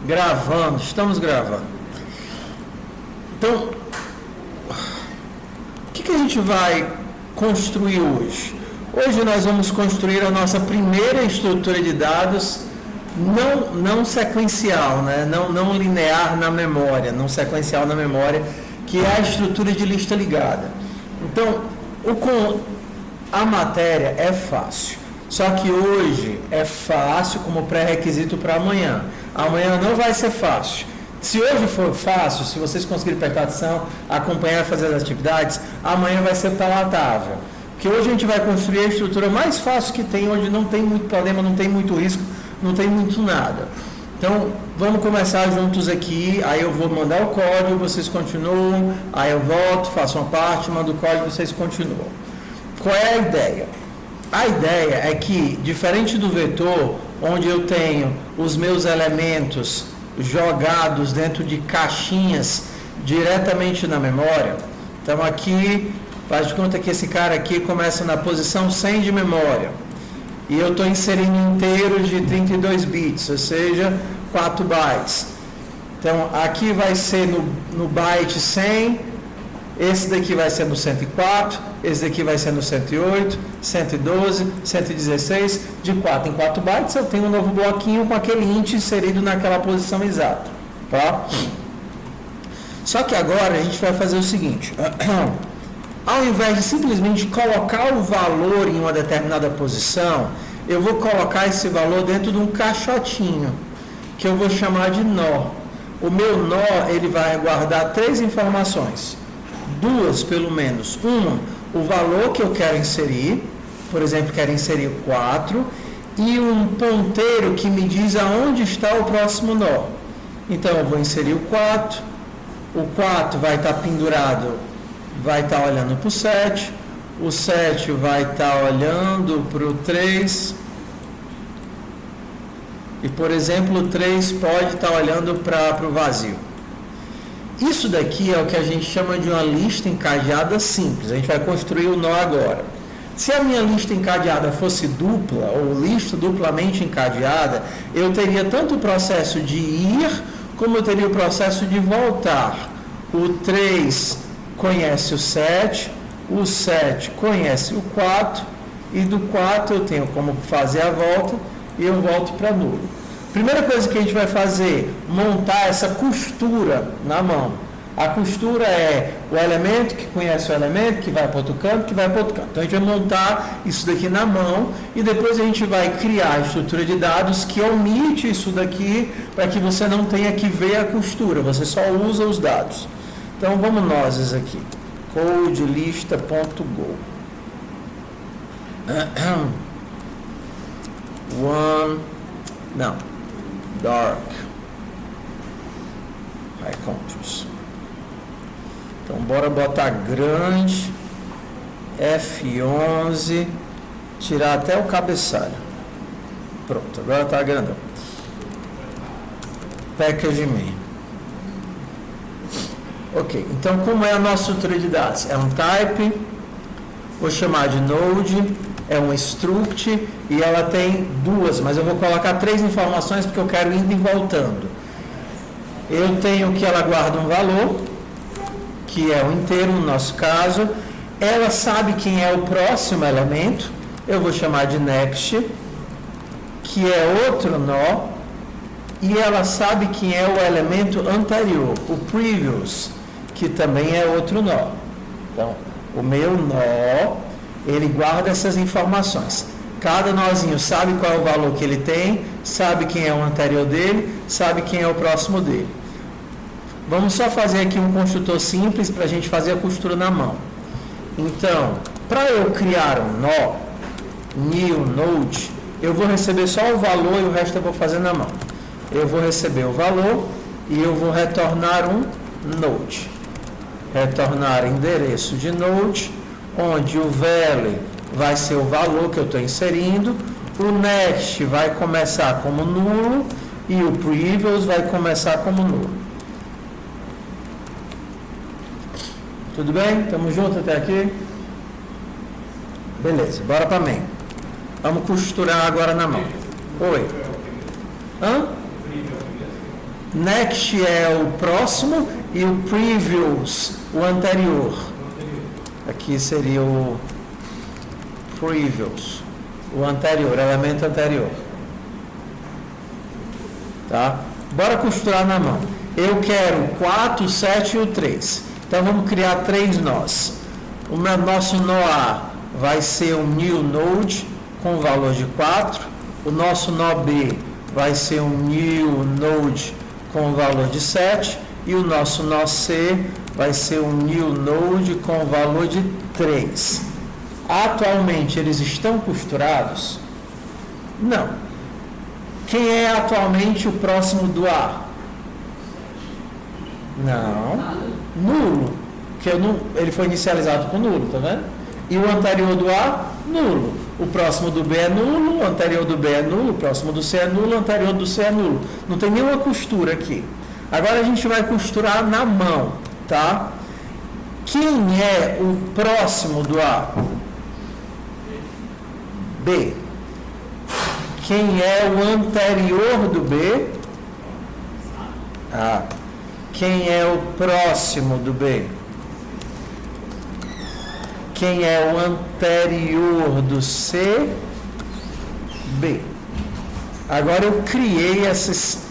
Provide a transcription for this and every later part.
Gravando, estamos gravando. Então, o que a gente vai construir hoje? Hoje nós vamos construir a nossa primeira estrutura de dados não sequencial, né? não linear na memória, não sequencial na memória, que é a estrutura de lista ligada. Então, a matéria é fácil, só que hoje é fácil como pré-requisito para amanhã. Amanhã não vai ser fácil. Se hoje for fácil, se vocês conseguirem prestar atenção, acompanhar, fazer as atividades, amanhã vai ser palatável. Porque hoje a gente vai construir a estrutura mais fácil que tem, onde não tem muito problema, não tem muito risco, não tem muito nada. Então, vamos começar juntos aqui, aí eu vou mandar o código, vocês continuam, aí eu volto, faço uma parte, mando o código, vocês continuam. Qual é a ideia? A ideia é que, diferente do vetor, onde eu tenho os meus elementos jogados dentro de caixinhas diretamente na memória, então aqui, faz de conta que esse cara aqui começa na posição 100 de memória, e eu estou inserindo inteiros de 32 bits, ou seja, 4 bytes. Então, aqui vai ser no byte 100, esse daqui vai ser no 104, esse daqui vai ser no 108, 112, 116, de 4 em 4 bytes eu tenho um novo bloquinho com aquele int inserido naquela posição exata. Tá? Só que agora a gente vai fazer o seguinte, ao invés de simplesmente colocar o valor em uma determinada posição, eu vou colocar esse valor dentro de um caixotinho, que eu vou chamar de nó. O meu nó, ele vai guardar 3 informações, 2 pelo menos. Uma, o valor que eu quero inserir, por exemplo, quero inserir 4, e um ponteiro que me diz aonde está o próximo nó. Então, eu vou inserir o 4 vai estar pendurado, vai estar olhando para o 7, o 7 vai estar olhando para o 3, e, por exemplo, o 3 pode estar olhando para o vazio. Isso daqui é o que a gente chama de uma lista encadeada simples. A gente vai construir o nó agora. Se a minha lista encadeada fosse dupla, ou lista duplamente encadeada, eu teria tanto o processo de ir, como eu teria o processo de voltar. O 3 conhece o 7, o 7 conhece o 4, e do 4 eu tenho como fazer a volta, e eu volto para nulo. Primeira coisa que a gente vai fazer, montar essa costura na mão. A costura é o elemento que conhece o elemento, que vai para outro canto, que vai para outro canto. Então a gente vai montar isso daqui na mão e depois a gente vai criar a estrutura de dados que omite isso daqui para que você não tenha que ver a costura, você só usa os dados. Então vamos nós aqui, codelista.go. Dark high counters. Então bora botar grande, F11, tirar até o cabeçalho. Pronto, agora tá grandão. Package me. Ok, então como é a nossa estrutura de dados? É um type, vou chamar de node, é um struct e ela tem 2, mas eu vou colocar 3 informações porque eu quero indo e voltando. Eu tenho que ela guarda um valor, que é o inteiro no nosso caso. Ela sabe quem é o próximo elemento, eu vou chamar de next, que é outro nó, e ela sabe quem é o elemento anterior, o previous, que também é outro nó. Então, o meu nó, ele guarda essas informações. Cada nozinho sabe qual é o valor que ele tem, sabe quem é o anterior dele, sabe quem é o próximo dele. Vamos só fazer aqui um construtor simples para a gente fazer a costura na mão. Então, para eu criar um nó, new node, eu vou receber só o valor e o resto eu vou fazer na mão. Eu vou receber o valor e eu vou retornar um node. Retornar endereço de node, onde o value vai ser o valor que eu estou inserindo, o next vai começar como nulo e o previous vai começar como nulo. Tudo bem? Estamos juntos até aqui? Beleza, bora para main. Vamos costurar agora na mão. Oi. Hã? Next é o próximo e o previous, o anterior. Aqui seria o previous, o anterior, elemento anterior. Tá? Bora costurar na mão. Eu quero o 4, o 7 e o 3. Então vamos criar 3 nós. O nosso nó A vai ser um new node com o valor de 4. O nosso nó B vai ser um new node com o valor de 7. E o nosso nó C vai ser um new node com o valor de 3. Atualmente eles estão costurados? Não. Quem é atualmente o próximo do A? Não. Nulo. Porque ele foi inicializado com nulo, tá vendo? E o anterior do A, nulo. O próximo do B é nulo, o anterior do B é nulo, o próximo do C é nulo, o anterior do C é nulo. Não tem nenhuma costura aqui. Agora a gente vai costurar na mão, tá? Quem é o próximo do A? B. Quem é o anterior do B? A. Quem é o próximo do B? Quem é o anterior do C? B. Agora eu criei esses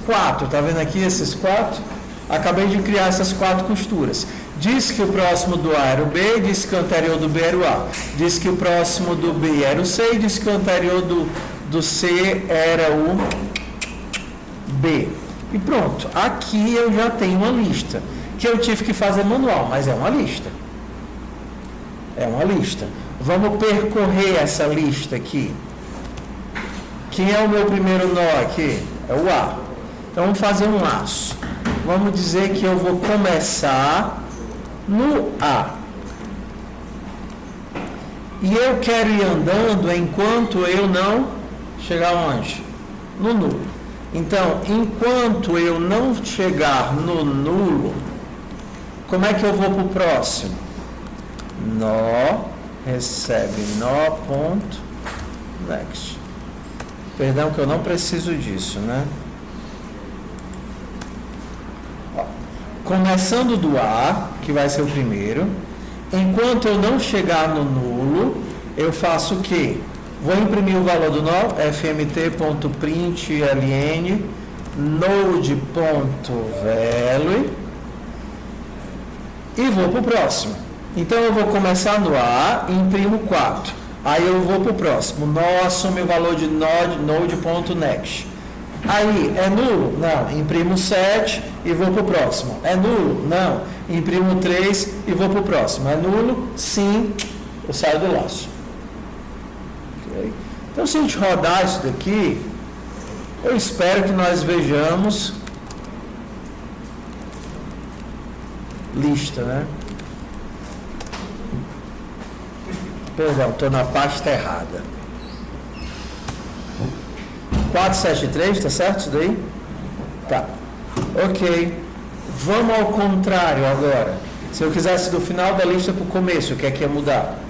4, tá vendo aqui esses 4? Acabei de criar essas 4 costuras. Diz que o próximo do A era o B, diz que o anterior do B era o A. Diz que o próximo do B era o C e diz que o anterior do C era o B. E pronto, aqui eu já tenho uma lista, que eu tive que fazer manual, mas é uma lista. É uma lista. Vamos percorrer essa lista aqui. Quem é o meu primeiro nó aqui? É o A. Então vamos fazer um laço. Vamos dizer que eu vou começar no A. E eu quero ir andando enquanto eu não chegar onde? No nulo. Então, enquanto eu não chegar no nulo, como é que eu vou para o próximo? Nó, recebe nó, ponto, next. Perdão que eu não preciso disso, né? Ó, começando do A, que vai ser o primeiro, enquanto eu não chegar no nulo, eu faço o quê? Vou imprimir o valor do nó, fmt.println node.value e vou para o próximo. Então eu vou começar no A e imprimo 4. Aí eu vou para o próximo. Nó assume o valor de node.next. Aí é nulo? Não. Imprimo 7 e vou para o próximo. É nulo? Não. Imprimo 3 e vou para o próximo. É nulo? Sim. Eu saio do laço. Okay. Então se a gente rodar isso daqui, eu espero que nós vejamos lista, né? Perdão, estou na pasta errada. 473, tá certo isso daí? Tá. Ok. Vamos ao contrário agora. Se eu quisesse do final da lista para o começo, o que é que ia mudar?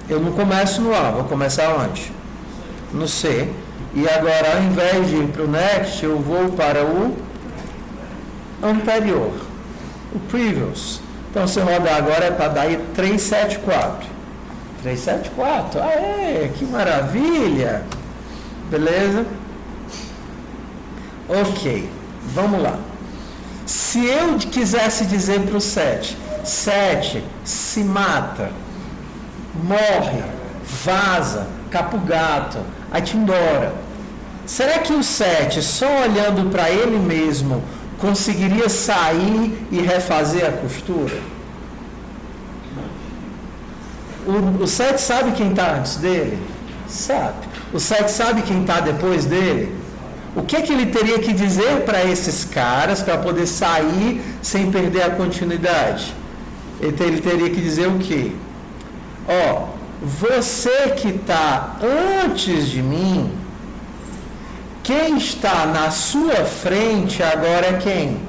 Eu não começo no A, vou começar onde? No C. E agora, ao invés de ir para o next, eu vou para o anterior. O previous. Então, se rodar agora é para dar aí 374. 374, que maravilha! Beleza? Ok, vamos lá. Se eu quisesse dizer para o 7, 7 se mata, morre, vaza, capa o gato, vai-te embora. Será que o 7, só olhando para ele mesmo, conseguiria sair e refazer a costura? O 7 sabe quem está antes dele? Sabe. O 7 sabe quem está depois dele? O que é que ele teria que dizer para esses caras para poder sair sem perder a continuidade? Ele teria que dizer o quê? Ó, você que está antes de mim, quem está na sua frente agora é quem?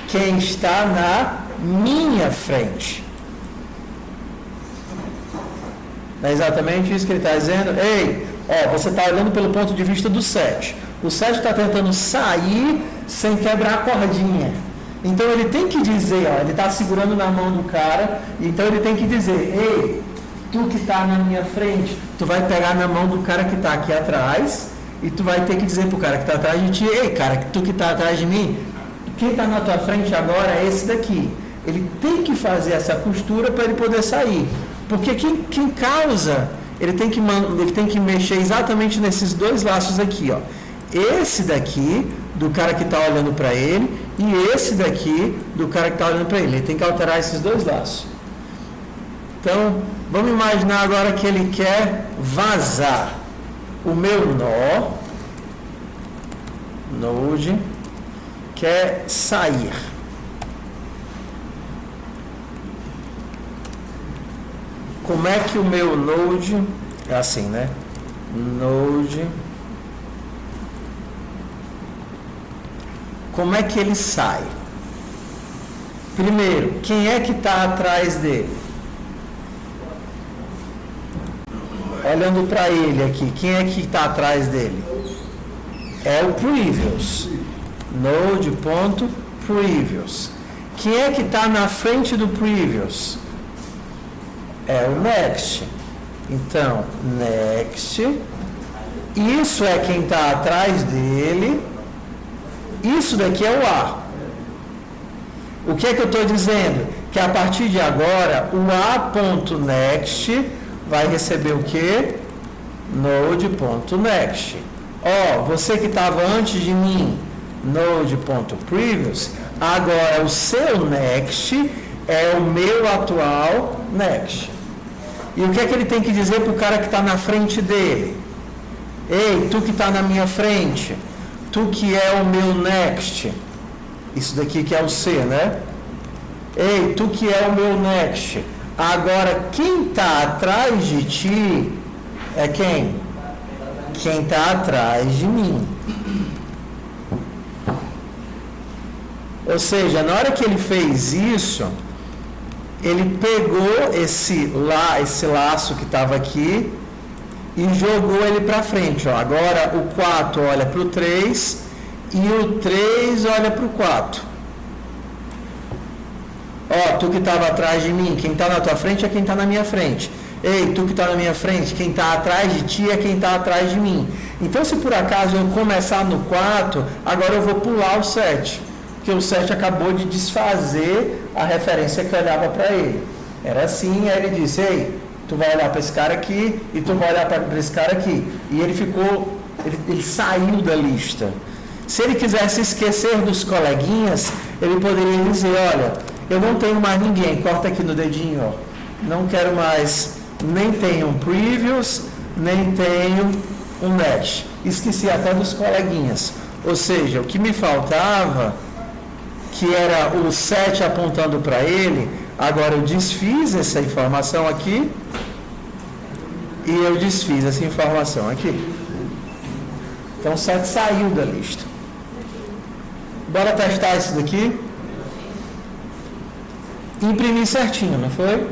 Quem está na minha frente. É exatamente isso que ele está dizendo. Ei, Ó, você está olhando pelo ponto de vista do 7. O 7 está tentando sair sem quebrar a cordinha. Então ele tem que dizer, ó, ele está segurando na mão do cara, então ele tem que dizer, ei, tu que está na minha frente, tu vai pegar na mão do cara que está aqui atrás, e tu vai ter que dizer pro cara que está atrás de ti, ei, cara, tu que está atrás de mim, quem está na tua frente agora é esse daqui. Ele tem que fazer essa costura para ele poder sair. Porque quem causa, ele tem que mexer exatamente nesses dois laços aqui, ó. Esse daqui, do cara que está olhando para ele, e esse daqui, do cara que está olhando para ele. Ele tem que alterar esses dois laços. Então, vamos imaginar agora que ele quer vazar o meu nó, node, quer sair. Como é que o meu node, é assim, né? Node, como é que ele sai? Primeiro, quem é que está atrás dele? Olhando para ele aqui, quem é que está atrás dele? É o previous. Node.previous. Quem é que está na frente do previous? É o next. Então, next. Isso é quem está atrás dele. Isso daqui é o A. O que é que eu estou dizendo? Que a partir de agora, o A.next vai receber o quê? Node.next. Ó, você que estava antes de mim, Node.previous, agora o seu next é o meu atual next. E o que é que ele tem que dizer para o cara que está na frente dele? Ei, tu que está na minha frente, tu que é o meu next. Isso daqui que é o C, né? Ei, tu que é o meu next. Agora, quem está atrás de ti é quem? Quem está atrás de mim. Ou seja, na hora que ele fez isso, ele pegou esse laço que estava aqui e jogou ele para frente. Ó. Agora o 4 olha para o 3 e o 3 olha para o 4. Ó, tu que estava atrás de mim, quem está na tua frente é quem está na minha frente. Ei, tu que está na minha frente, quem está atrás de ti é quem está atrás de mim. Então, se por acaso eu começar no 4, agora eu vou pular o 7. Porque o 7 acabou de desfazer a referência que eu olhava para ele. Era assim, aí ele disse, ei, tu vai olhar para esse cara aqui e tu vai olhar para esse cara aqui. E ele saiu da lista. Se ele quisesse esquecer dos coleguinhas, ele poderia dizer, olha, eu não tenho mais ninguém, corta aqui no dedinho, ó. Não quero mais, nem tenho um previous, nem tenho um next. Esqueci até dos coleguinhas. Ou seja, o que me faltava, que era o 7 apontando para ele, agora eu desfiz essa informação aqui e eu desfiz essa informação aqui. Então o 7 saiu da lista. Bora testar isso daqui? Imprimir certinho, não foi?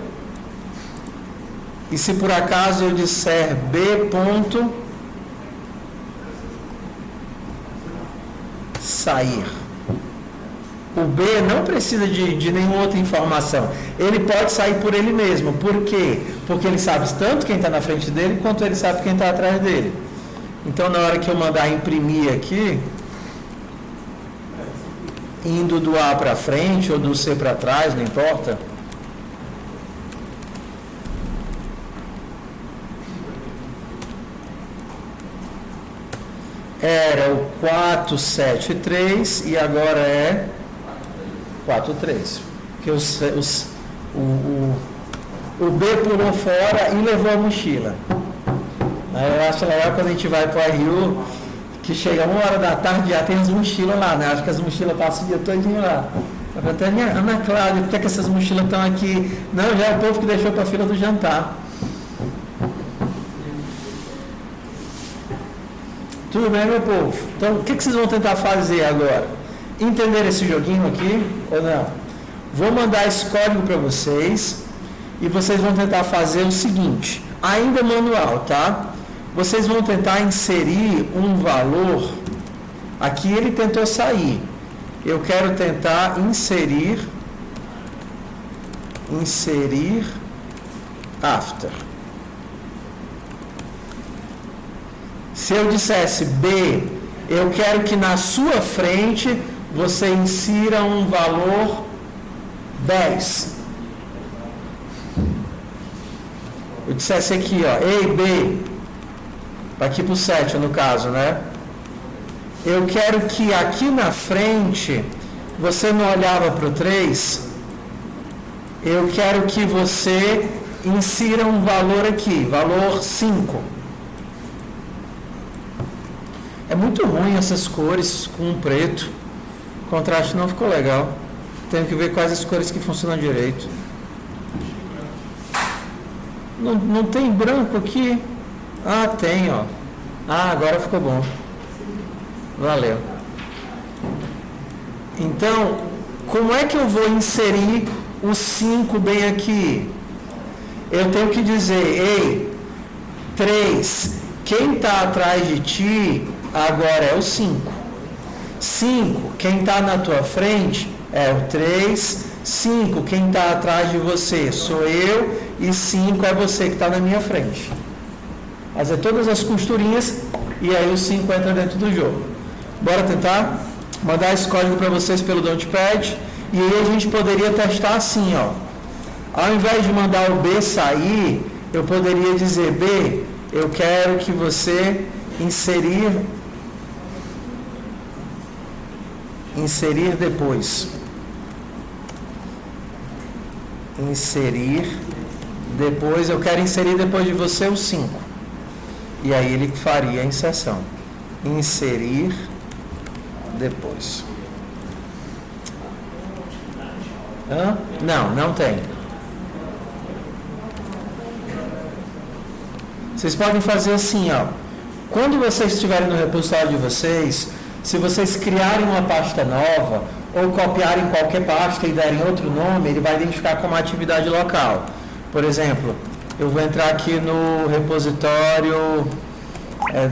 E se por acaso eu disser B ponto sair, o B não precisa de nenhuma outra informação. Ele pode sair por ele mesmo. Por quê? Porque ele sabe tanto quem está na frente dele, quanto ele sabe quem está atrás dele. Então, na hora que eu mandar imprimir aqui, indo do A para frente ou do C para trás, não importa. Era o 473 e agora é 43. Porque o B pulou fora e levou a mochila. Eu acho legal quando a gente vai para o RU, que chega 1h da tarde já tem as mochilas lá, né? Acho que as mochilas passam o dia todinho lá. Eu falei, até Ana Cláudia, por que essas mochilas estão aqui? Não, já é o povo que deixou para a fila do jantar. Tudo bem, meu povo? Então, o que vocês vão tentar fazer agora? Entender esse joguinho aqui ou não? Vou mandar esse código para vocês e vocês vão tentar fazer o seguinte, ainda manual, tá? vocês vão tentar inserir um valor. Aqui ele tentou sair. Eu quero tentar inserir after. Se eu dissesse B, eu quero que na sua frente você insira um valor 10. Eu dissesse aqui, ó, A, B, aqui para o 7 no caso, né? Eu quero que aqui na frente, você não olhava para o 3, eu quero que você insira um valor aqui, valor 5. É muito ruim essas cores com preto, o contraste não ficou legal. Tenho que ver quais as cores que funcionam direito. Não tem branco aqui? Ah, tem, ó. Ah, agora ficou bom. Valeu. Então, como é que eu vou inserir o 5 bem aqui? Eu tenho que dizer, ei, 3, quem está atrás de ti agora é o 5. 5, quem está na tua frente é o 3. 5, quem está atrás de você sou eu. E 5 é você que está na minha frente. Fazer todas as costurinhas e aí o 5 entra dentro do jogo. Bora tentar? Mandar esse código para vocês pelo Notepad. E aí a gente poderia testar assim, ó. Ao invés de mandar o B sair, eu poderia dizer, B, eu quero que você inserir depois. Inserir depois, eu quero inserir depois de você o 5. E aí ele faria a inserção. Inserir depois. Hã? Não tem. Vocês podem fazer assim, ó. Quando vocês estiverem no repositório de vocês, se vocês criarem uma pasta nova ou copiarem qualquer pasta e derem outro nome, ele vai identificar como atividade local. Por exemplo, eu vou entrar aqui no repositório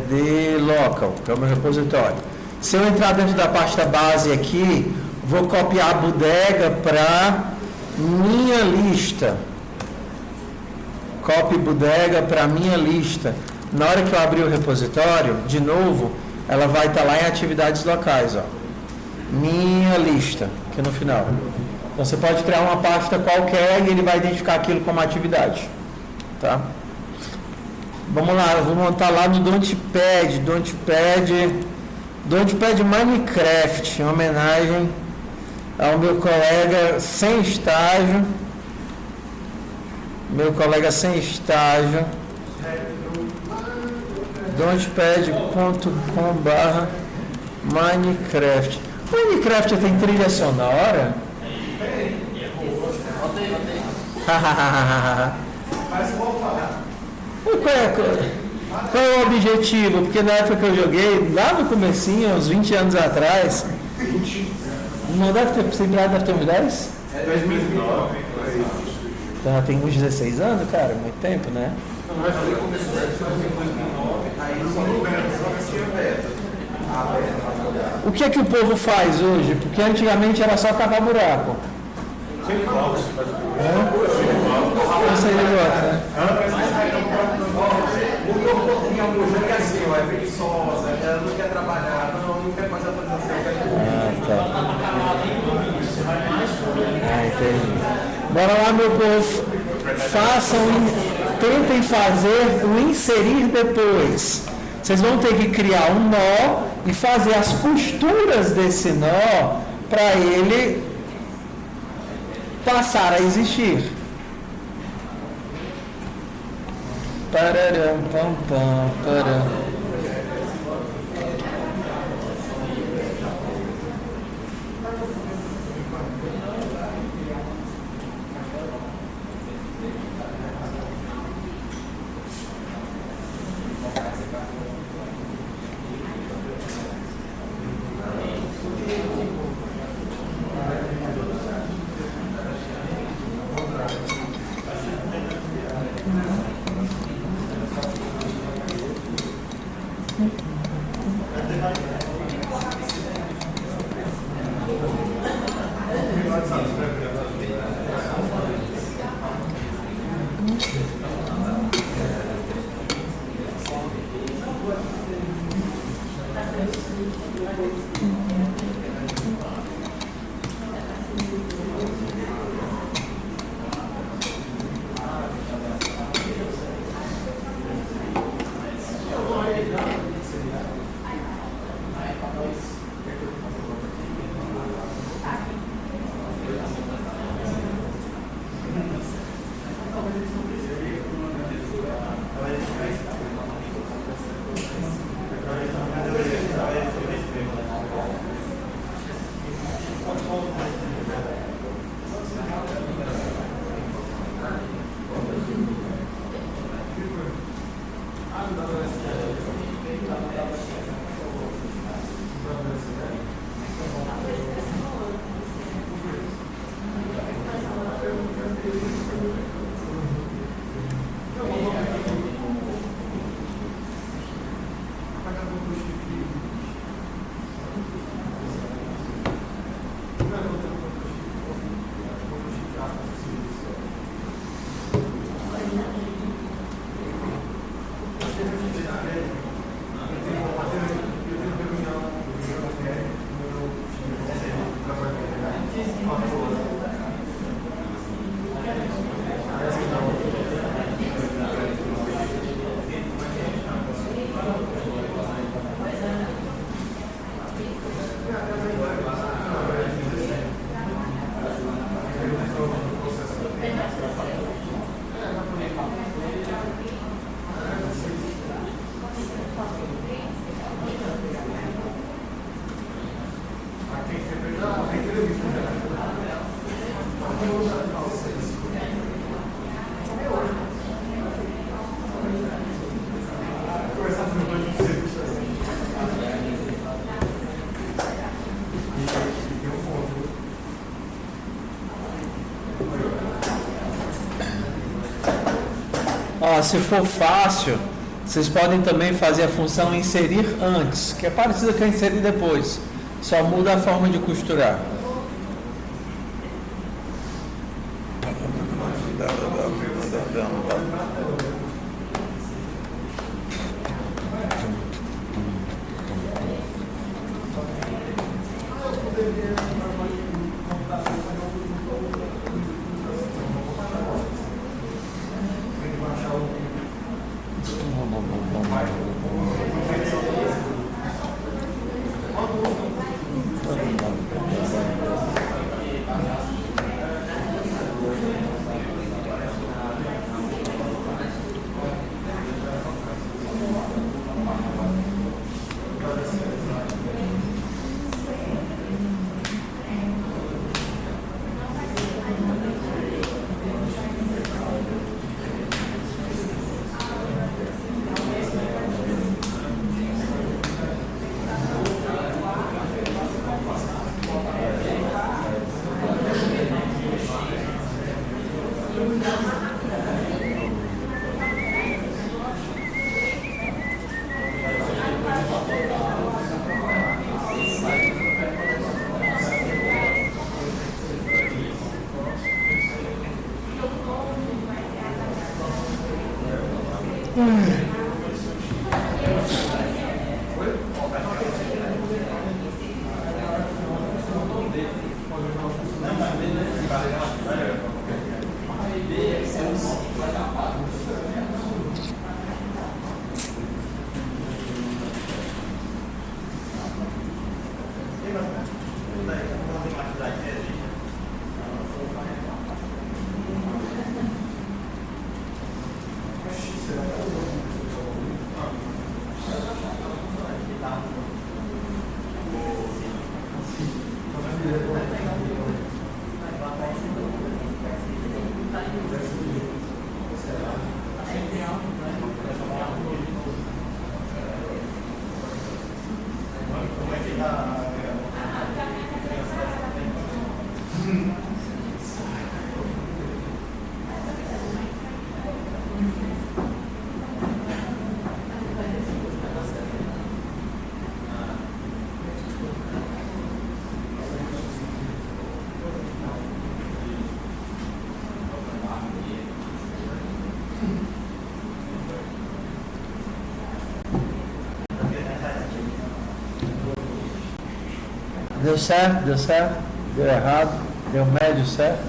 de local, que é o meu repositório. Se eu entrar dentro da pasta base aqui, vou copiar a bodega para minha lista. Copy bodega para minha lista. Na hora que eu abrir o repositório, de novo, ela vai estar lá em atividades locais, ó. Minha lista, aqui no final. Então você pode criar uma pasta qualquer e ele vai identificar aquilo como atividade, tá? Vamos lá, eu vou montar lá no Notepad Minecraft, em homenagem ao meu colega sem estágio. Notepad.com/Minecraft. Minecraft tem trilha sonora? Mas vou falar. Qual é o objetivo? Porque na época que eu joguei, lá no comecinho, uns 20 anos atrás, não deve ter, deve ter uns 10? É 2009. Então tem uns 16 anos, cara, muito tempo, né? Mas ele começou em 2009, aí no governo só tinha beta. O que é que o povo faz hoje? Porque antigamente era só cavar buraco. Sem box. Você gosta, né? Mudou um pouquinho o jogo que assim, ó, é preguiçosa, ela não quer trabalhar, não quer fazer atualização. Entendi. Bora lá, meu povo. Tentem fazer o inserir depois. Vocês vão ter que criar um nó e fazer as costuras desse nó para ele passar a existir. Pararam, pam, pam, pararam. Ó, se for fácil, vocês podem também fazer a função inserir antes, que é parecida com inserir depois, só muda a forma de costurar. Deu certo? Deu certo? Deu errado? Deu médio certo?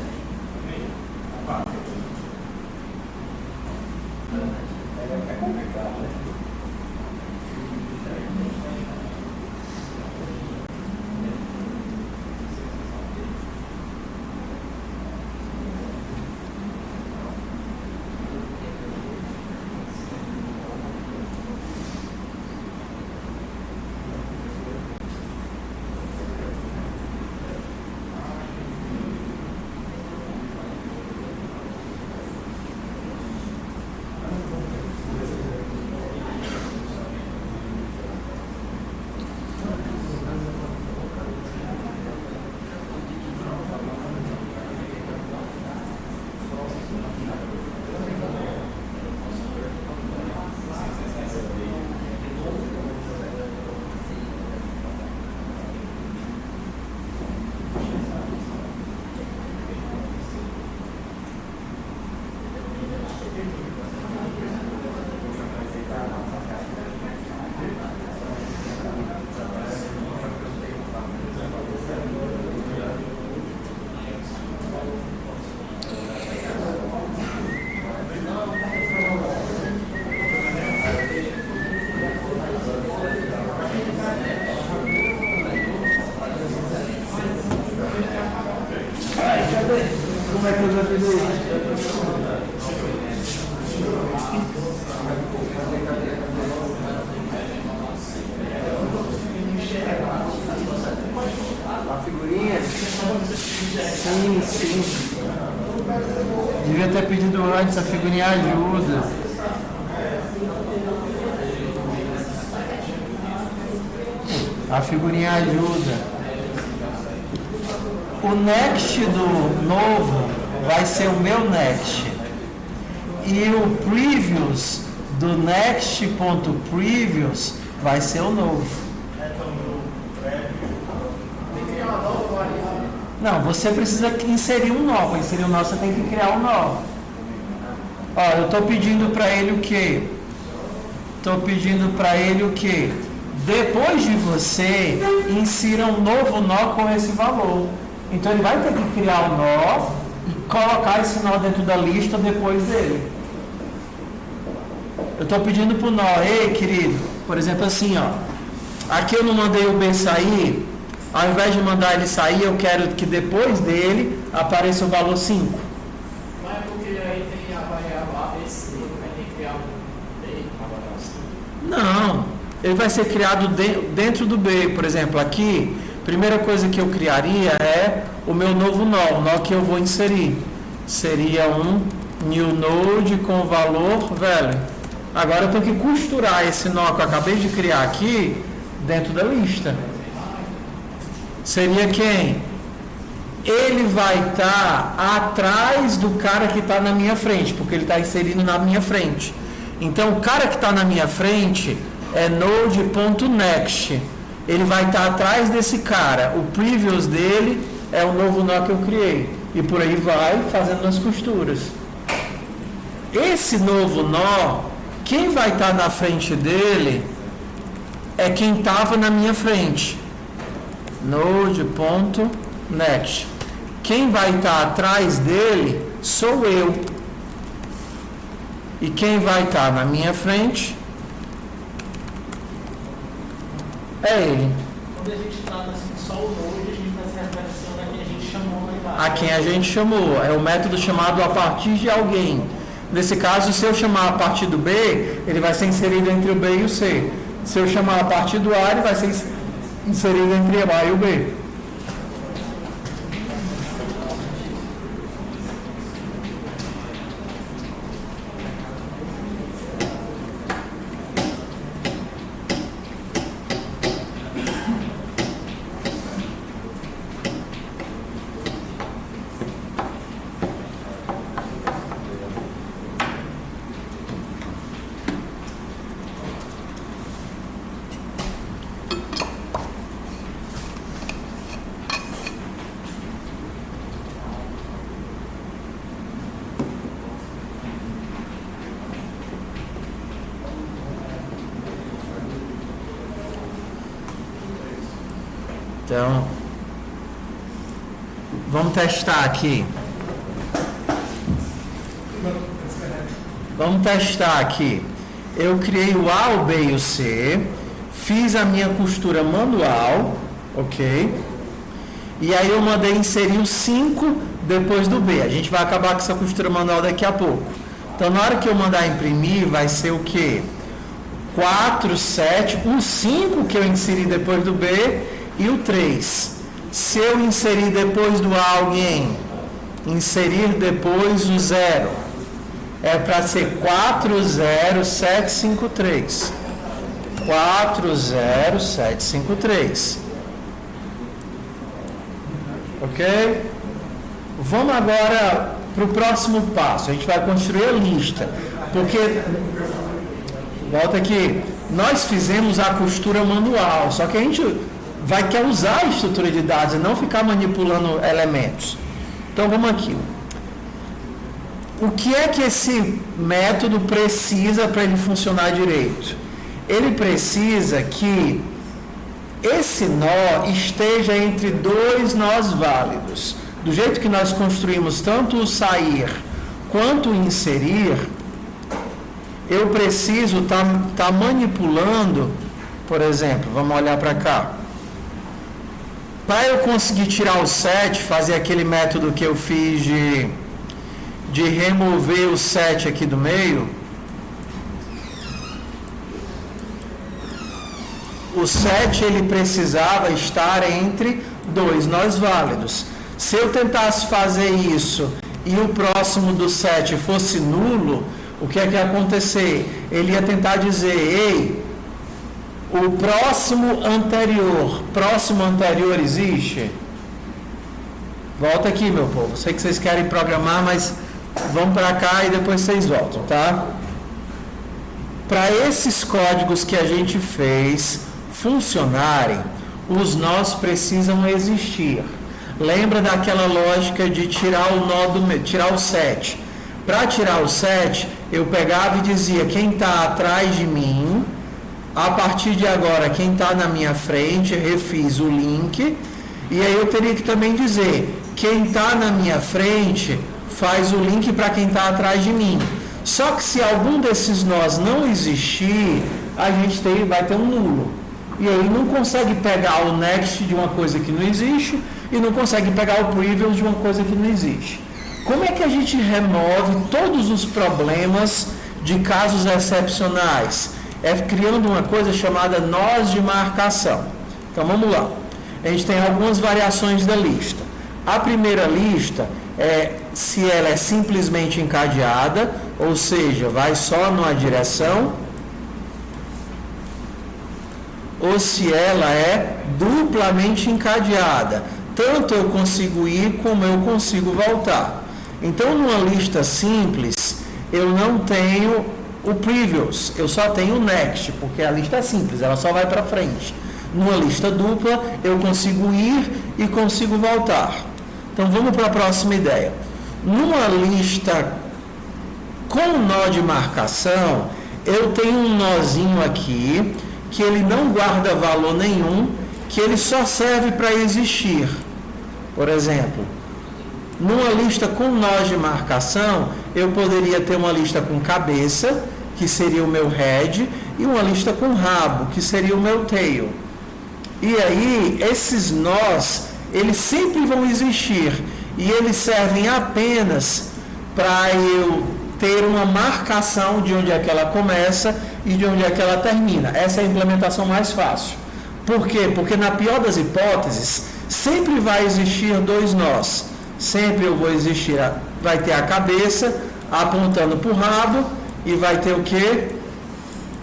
Como é que eu já fiz isso? A figurinha? Sim, sim. Devia ter pedido antes, a figurinha ajuda. A figurinha ajuda. O next do novo vai ser o meu next. E o previous do next.previous vai ser o novo. Não, você precisa inserir um nó. Para inserir um nó, você tem que criar um nó. Ó, eu estou pedindo para ele o quê? Estou pedindo para ele o quê? Depois de você, insira um novo nó com esse valor. Então ele vai ter que criar o nó e colocar esse nó dentro da lista depois dele. Eu estou pedindo para o nó, ei querido, por exemplo assim, ó. Aqui eu não mandei o B sair, ao invés de mandar ele sair, eu quero que depois dele apareça o valor 5. Não é porque aí tem a variável A, B, C, vai ter que criar um B na variável C? Não, ele vai ser criado dentro do B, por exemplo, aqui. Primeira coisa que eu criaria é o meu novo nó, o nó que eu vou inserir. Seria um new node com valor velho. Agora eu tenho que costurar esse nó que eu acabei de criar aqui dentro da lista. Seria quem? Ele vai estar atrás do cara que está na minha frente, porque ele está inserindo na minha frente. Então o cara que está na minha frente é node.next. Ele vai estar atrás desse cara. O previous dele é o novo nó que eu criei. E por aí vai fazendo as costuras. Esse novo nó, quem vai estar na frente dele é quem estava na minha frente. Node.next. Quem vai estar atrás dele sou eu. E quem vai estar na minha frente é ele. Quando a gente trata assim, só o node, a gente está se referenciando a quem a gente chamou lá embaixo. A quem a gente chamou. É o método chamado a partir de alguém. Nesse caso, se eu chamar a partir do B, ele vai ser inserido entre o B e o C. Se eu chamar a partir do A, ele vai ser inserido entre o A e o B. Então, vamos testar aqui. Vamos testar aqui. Eu criei o A, o B e o C, fiz a minha costura manual, ok? E aí eu mandei inserir o 5 depois do B. A gente vai acabar com essa costura manual daqui a pouco. Então, na hora que eu mandar imprimir, vai ser o quê? 4, 7, o 5 que eu inseri depois do B e o 3. Se eu inserir depois do A alguém, inserir depois o 0, é para ser 40753. 40753. Ok? Vamos agora para o próximo passo. A gente vai construir a lista. Porque, volta aqui, nós fizemos a costura manual, só que a gente quer usar a estrutura de dados e não ficar manipulando elementos. Então vamos aqui. O que é que esse método precisa para ele funcionar direito? Ele precisa que esse nó esteja entre dois nós válidos. Do jeito que nós construímos tanto o sair quanto o inserir, eu preciso estar manipulando, por exemplo, vamos olhar para cá. Para eu conseguir tirar o 7, fazer aquele método que eu fiz de remover o 7 aqui do meio, o 7 ele precisava estar entre dois nós válidos. Se eu tentasse fazer isso e o próximo do 7 fosse nulo, o que é que ia acontecer? Ele ia tentar dizer, ei, o próximo anterior existe? Volta aqui, meu povo. Sei que vocês querem programar, mas vão para cá e depois vocês voltam, tá? Para esses códigos que a gente fez funcionarem, os nós precisam existir. Lembra daquela lógica de tirar o nó tirar o 7? Para tirar o 7, eu pegava e dizia quem está atrás de mim, a partir de agora quem está na minha frente, refiz o link, e aí eu teria que também dizer quem está na minha frente faz o link para quem está atrás de mim. Só que se algum desses nós não existir, a gente vai ter um nulo. E aí não consegue pegar o next de uma coisa que não existe e não consegue pegar o previous de uma coisa que não existe. Como é que a gente remove todos os problemas de casos excepcionais? É criando uma coisa chamada nós de marcação. Então vamos lá. A gente tem algumas variações da lista. A primeira lista é se ela é simplesmente encadeada, ou seja, vai só numa direção, ou se ela é duplamente encadeada. Tanto eu consigo ir como eu consigo voltar. Então, numa lista simples, eu não tenho o previous, eu só tenho o next, porque a lista é simples, ela só vai para frente. Numa lista dupla, eu consigo ir e consigo voltar. Então, vamos para a próxima ideia. Numa lista com nó de marcação, eu tenho um nozinho aqui, que ele não guarda valor nenhum, que ele só serve para existir. Por exemplo, numa lista com nós de marcação, eu poderia ter uma lista com cabeça, que seria o meu head, e uma lista com rabo, que seria o meu tail. E aí, esses nós, eles sempre vão existir, e eles servem apenas para eu ter uma marcação de onde é que ela começa e de onde é que ela termina. Essa é a implementação mais fácil. Por quê? Porque na pior das hipóteses, sempre vai existir dois nós. Sempre vai ter a cabeça apontando para o rabo e vai ter o quê?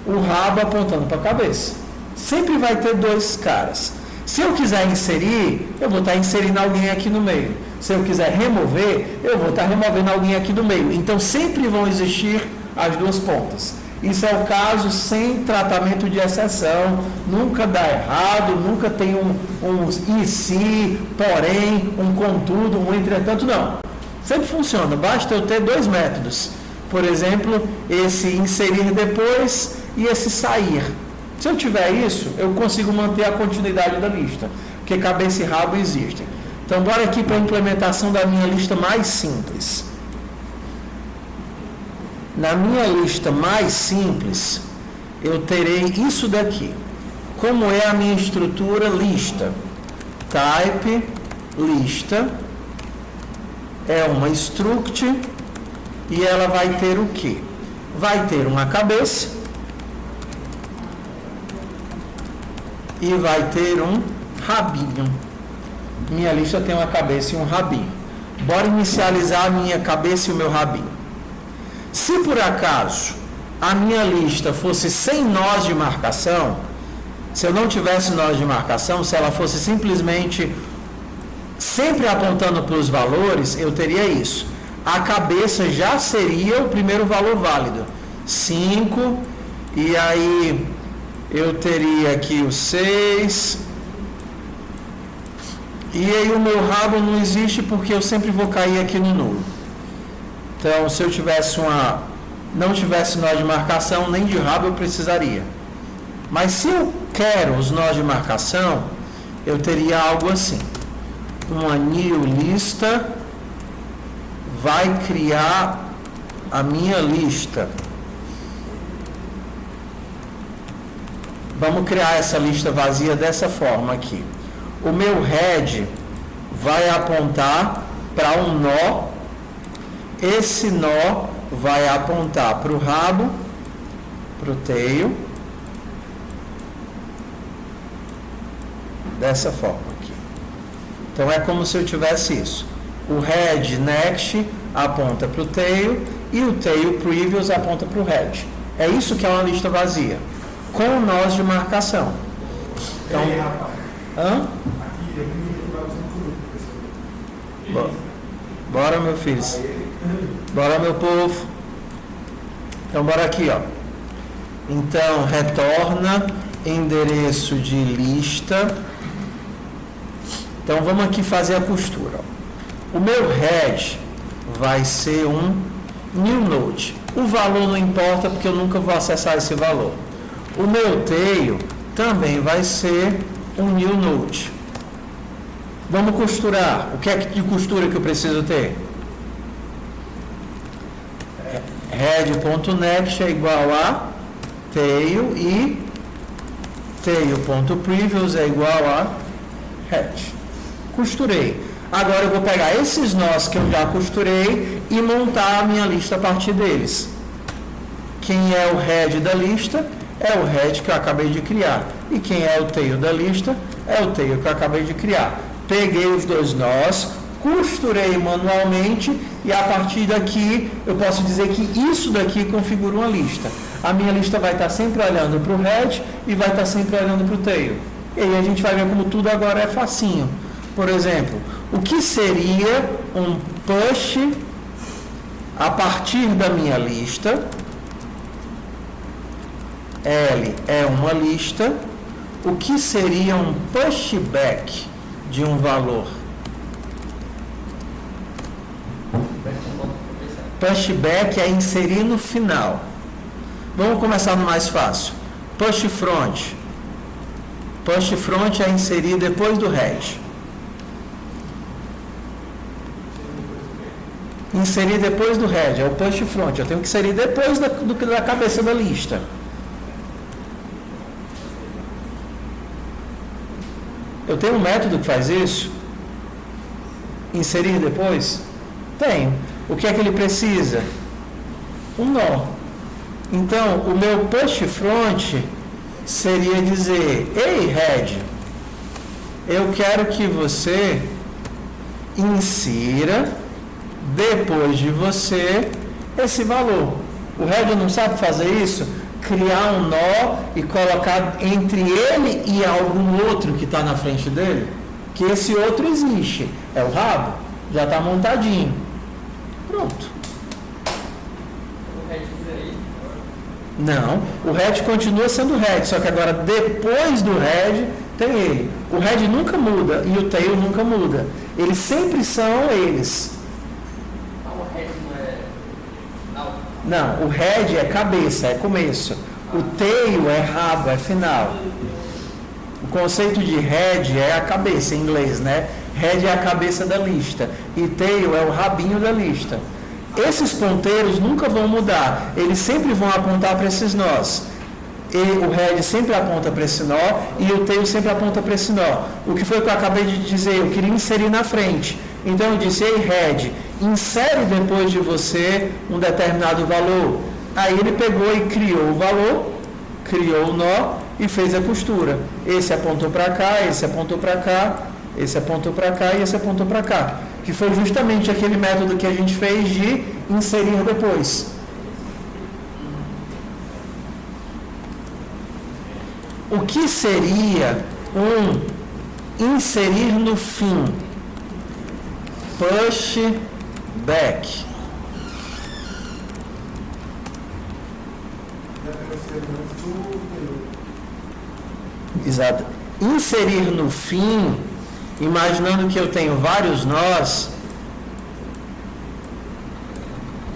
O rabo apontando para a cabeça. Sempre vai ter dois caras. Se eu quiser inserir, eu vou estar inserindo alguém aqui no meio. Se eu quiser remover, eu vou estar removendo alguém aqui do meio. Então sempre vão existir as duas pontas. Isso é o caso sem tratamento de exceção, nunca dá errado, nunca tem um e se, porém, um contudo, um entretanto, não. Sempre funciona, basta eu ter dois métodos. Por exemplo, esse inserir depois e esse sair. Se eu tiver isso, eu consigo manter a continuidade da lista. porque cabeça e rabo existem. Então, bora aqui para a implementação da minha lista mais simples. Na minha lista mais simples, eu terei isso daqui. Como é a minha estrutura? Lista. Type, lista. É uma struct e ela vai ter o quê? Vai ter uma cabeça e vai ter um rabinho. Minha lista tem uma cabeça e um rabinho. Bora inicializar a minha cabeça e o meu rabinho. Se por acaso a minha lista fosse sem nós de marcação, se eu não tivesse nós de marcação, se ela fosse simplesmente sempre apontando para os valores, eu teria isso. A cabeça já seria o primeiro valor válido. 5, e aí eu teria aqui o 6. E aí o meu rabo não existe porque eu sempre vou cair aqui no nulo. Então, se eu tivesse não tivesse nó de marcação, nem de rabo eu precisaria. Mas se eu quero os nós de marcação, eu teria algo assim. Uma new lista vai criar a minha lista. Vamos criar essa lista vazia dessa forma aqui. O meu head vai apontar para um nó. Esse nó vai apontar para o rabo, para o tail, dessa forma aqui. Então é como se eu tivesse isso. O head next aponta para o tail e o tail previous aponta para o head. É isso que é uma lista vazia, com nós de marcação. Então, bora, meu filho. Bora, meu povo. Então, bora aqui, ó. Então, retorna endereço de lista. Então, vamos aqui fazer a costura. O meu head vai ser um new node. O valor não importa porque eu nunca vou acessar esse valor. O meu tail também vai ser um new node. Vamos costurar. O que é de costura que eu preciso ter? Head.next é igual a tail e tail.previous é igual a head. Costurei. Agora eu vou pegar esses nós que eu já costurei e montar a minha lista a partir deles. Quem é o head da lista? É o head que eu acabei de criar. E quem é o tail da lista? É o tail que eu acabei de criar. Peguei os dois nós, costurei manualmente e a partir daqui eu posso dizer que isso daqui configura uma lista. A minha lista vai estar sempre olhando para o head e vai estar sempre olhando para o tail. E aí a gente vai ver como tudo agora é facinho. Por exemplo, o que seria um push a partir da minha lista? L é uma lista. O que seria um pushback de um valor? Pushback é inserir no final. Vamos começar no mais fácil. Push front. Push front é inserir depois do head. Inserir depois do head é o push front. Eu tenho que inserir depois da cabeça da lista. Eu tenho um método que faz isso? Inserir depois? Tenho. O que é que ele precisa? Um nó. Então, o meu push front seria dizer: ei, head, eu quero que você insira depois de você esse valor. O head não sabe fazer isso? Criar um nó e colocar entre ele e algum outro que está na frente dele? Que esse outro existe. É o rabo? Já está montadinho. Pronto. O head aí? Não, o head continua sendo head, só que agora depois do head tem ele. O head nunca muda e o tail nunca muda. Eles sempre são eles. O head não é final? Não, o head é cabeça, é começo. O tail é rabo, é final. O O conceito de head é a cabeça em inglês, né? Head é a cabeça da lista e tail é o rabinho da lista. Esses ponteiros nunca vão mudar, eles sempre vão apontar para esses nós. E o head sempre aponta para esse nó e o tail sempre aponta para esse nó. O que foi que eu acabei de dizer? Eu queria inserir na frente. Então eu disse, ei head, insere depois de você um determinado valor. Aí ele pegou e criou o valor, criou o nó e fez a costura. Esse apontou para cá, esse apontou para cá, esse apontou para cá e esse apontou para cá. Que foi justamente aquele método que a gente fez de inserir depois. O que seria um inserir no fim? Push back. Exato. Inserir no fim, imaginando que eu tenho vários nós,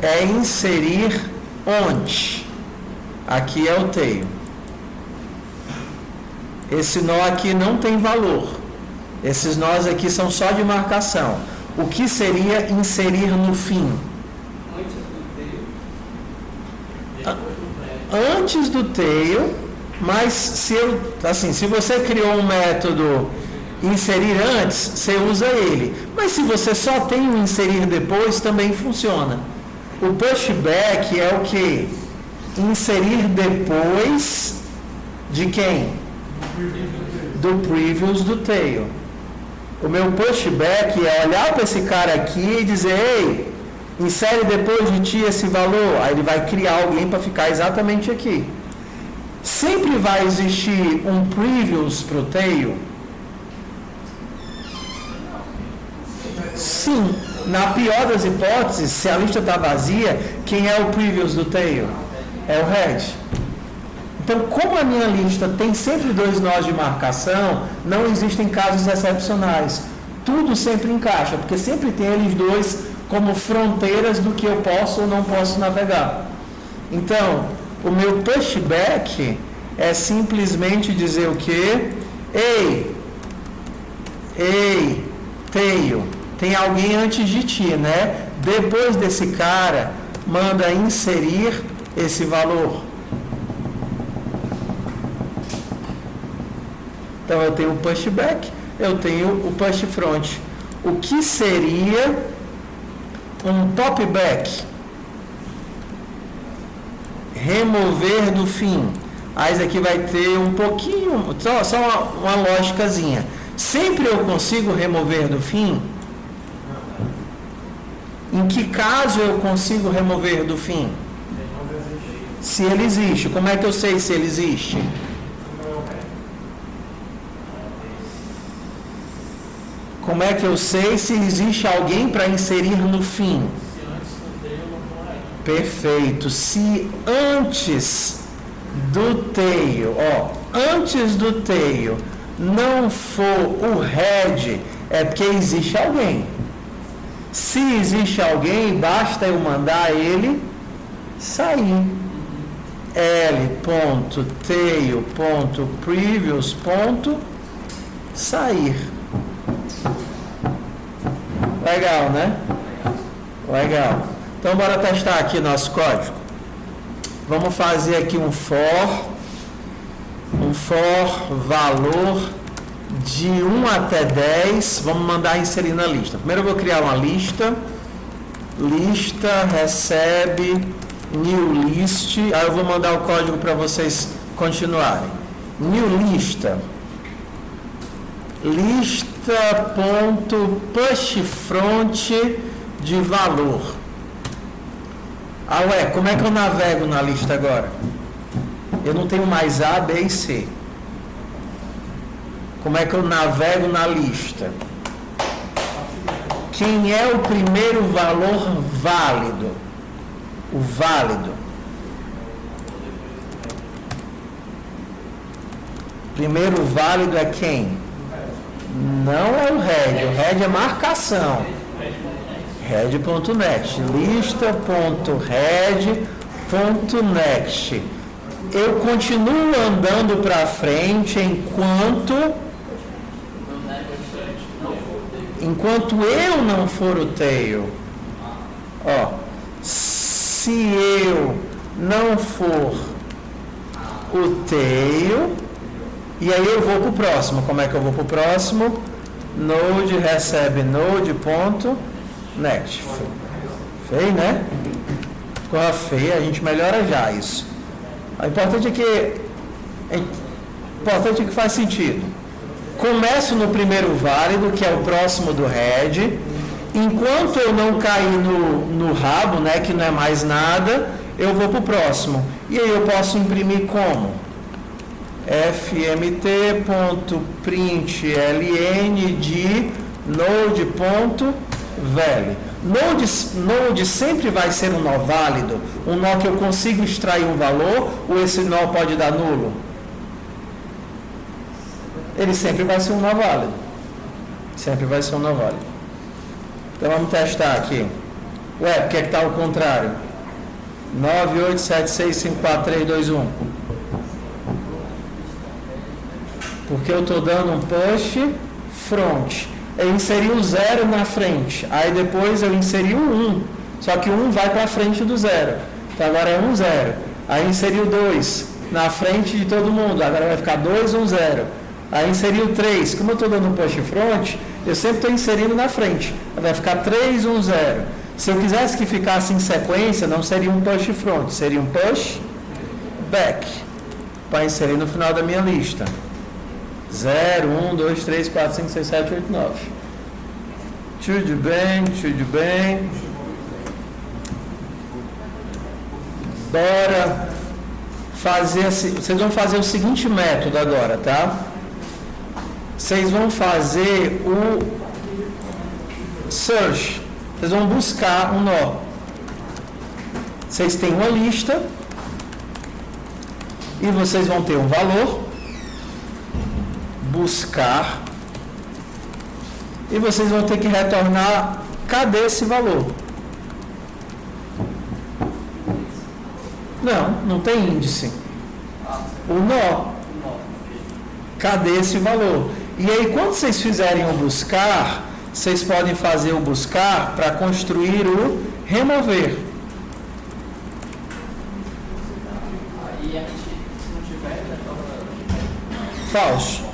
é inserir onde? Aqui é o tail. Esse nó aqui não tem valor. Esses nós aqui são só de marcação. O que seria inserir no fim? Antes do tail, mas se você criou um método inserir antes, você usa ele. Mas se você só tem um inserir depois, também funciona. O pushback é o que? Inserir depois de quem? Do previous do tail. O meu pushback é olhar para esse cara aqui e dizer, ei, insere depois de ti esse valor. Aí ele vai criar alguém para ficar exatamente aqui. Sempre vai existir um previous para o tail? Sim. Na pior das hipóteses, se a lista está vazia, quem é o previous do tail? É o head. Então, como a minha lista tem sempre dois nós de marcação, não existem casos excepcionais. Tudo sempre encaixa, porque sempre tem eles dois como fronteiras do que eu posso ou não posso navegar. Então, o meu pushback é simplesmente dizer o quê? Ei, tail, tem alguém antes de ti, né? Depois desse cara, manda inserir esse valor. Então eu tenho o pushback, eu tenho o push front. O que seria um popback? Remover do fim. Aí isso aqui vai ter um pouquinho, só uma lógicazinha. Sempre eu consigo remover do fim? Em que caso eu consigo remover do fim? Se ele existe. Como é que eu sei se ele existe? Como é que eu sei se existe alguém para inserir no fim? Perfeito. Se antes do tail, antes do tail não for o head, é porque existe alguém. Se existe alguém, basta eu mandar ele sair. L.tail.previous.sair. Legal, né? Legal. Então, bora testar aqui nosso código. Vamos fazer aqui um for valor de 1 até 10. Vamos mandar inserir na lista. Primeiro eu vou criar uma lista. Lista recebe new list. Aí eu vou mandar o código para vocês continuarem. New lista. Lista.pushFront de valor. Como é que eu navego na lista agora? Eu não tenho mais A, B e C. Como é que eu navego na lista? Quem é o primeiro valor válido? O válido. Primeiro válido é quem? Não é o head. O head é marcação. Head.next. Lista.head.next. eu continuo andando para frente enquanto eu não for o tail. Ó, se eu não for o tail, e aí eu vou para o próximo. Como é que eu vou para o próximo? Node recebe node ponto next. Feio, né? Ficou feio, a gente melhora já isso. O importante é que faz sentido. Começo no primeiro válido, que é o próximo do head. Enquanto eu não cair no rabo, né, que não é mais nada, eu vou para o próximo. E aí eu posso imprimir como? fmt.println de node.value. Node sempre vai ser um nó válido, um nó que eu consigo extrair um valor, ou esse nó pode dar nulo? Ele sempre vai ser um nó válido. Sempre vai ser um nó válido. Então vamos testar aqui. Ué, por que está ao contrário? 98765432 Porque eu estou dando um push front. Eu inseri o 0 na frente. Aí depois eu inseri o 1. Só que o 1 vai para frente do 0. Então agora é 1, 0. Aí inseri o 2 na frente de todo mundo. Agora vai ficar 2, 1, 0. Aí inseri o 3. Como eu estou dando um push front, eu sempre estou inserindo na frente. Vai ficar 3, 1, 0. Se eu quisesse que ficasse em sequência, não seria um push front, seria um push back. Para inserir no final da minha lista. 0, 1, 2, 3, 4, 5, 6, 7, 8, 9. Tudo bem, tudo bem. Bora fazer assim. Vocês vão fazer o seguinte método agora, tá? Vocês vão fazer o search. Vocês vão buscar um nó. Vocês têm uma lista e vocês vão ter um valor. Buscar, e vocês vão ter que retornar cadê esse valor. Não tem índice. O nó. Cadê esse valor? E aí quando vocês fizerem o buscar, vocês podem fazer o buscar para construir o remover. Falso.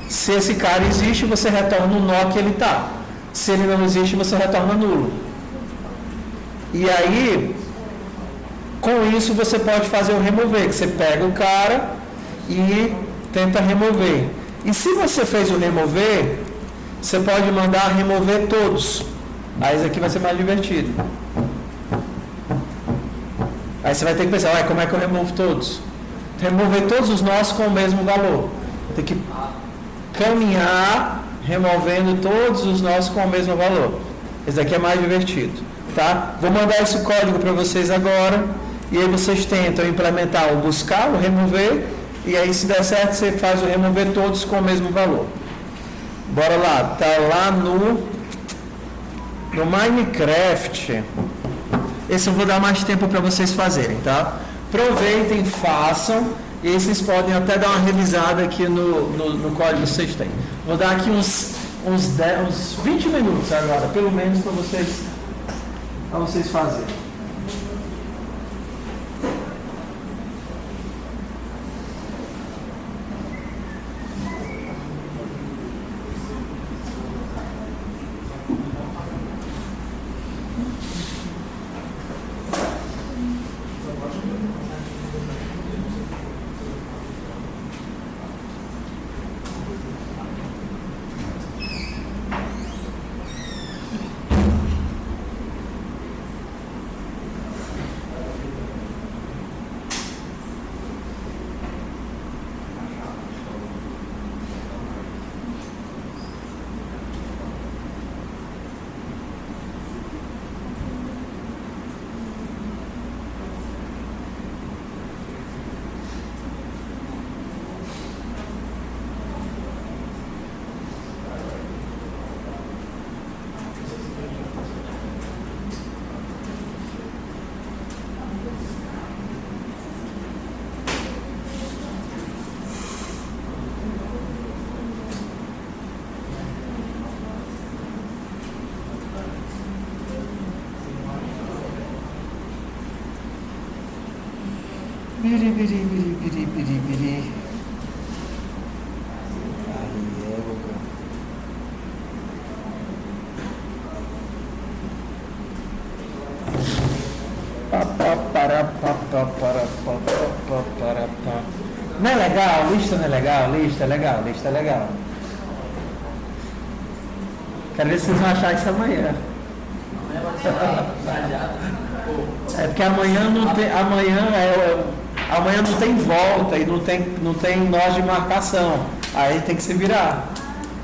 Se esse cara existe, você retorna o nó que ele está. Se ele não existe, você retorna nulo. E aí, com isso, você pode fazer o remover, que você pega o cara e tenta remover. E se você fez o remover, você pode mandar remover todos. Aí isso aqui vai ser mais divertido. Aí você vai ter que pensar, como é que eu removo todos? Remover todos os nós com o mesmo valor. Tem que caminhar removendo todos os nós com o mesmo valor. Esse daqui é mais divertido, tá? Vou mandar esse código para vocês agora e aí vocês tentam implementar o buscar, o remover, e aí se der certo você faz o remover todos com o mesmo valor. Bora lá, tá lá no Minecraft. Esse eu vou dar mais tempo para vocês fazerem, tá? Aproveitem, façam. E aí vocês podem até dar uma revisada aqui no código que vocês têm. Vou dar aqui uns 20 minutos agora, pelo menos, para vocês fazerem. biri, biri, biri, biri, biri. Aí é, não é legal? Lista não é legal? Lista é legal, lista é legal. Quero ver se vocês vão achar isso amanhã. Amanhã vai ser já. É porque amanhã não tem. Amanhã não tem volta e não tem nós de marcação. Aí tem que se virar.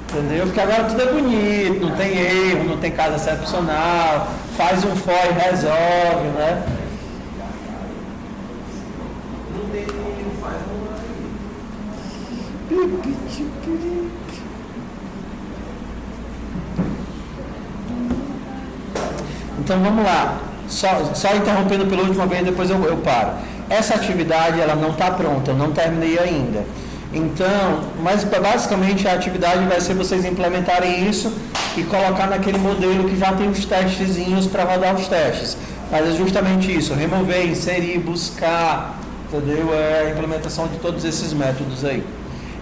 Entendeu? Porque agora tudo é bonito, não tem erro, não tem caso excepcional, faz um for e resolve, né? Não tem ninguém que faz Então vamos lá. Só interrompendo pela última vez, depois eu paro. Essa atividade ela não está pronta, eu não terminei ainda. Então, mas basicamente a atividade vai ser vocês implementarem isso e colocar naquele modelo que já tem os testezinhos para rodar os testes. Mas é justamente isso, remover, inserir, buscar, entendeu? É a implementação de todos esses métodos aí.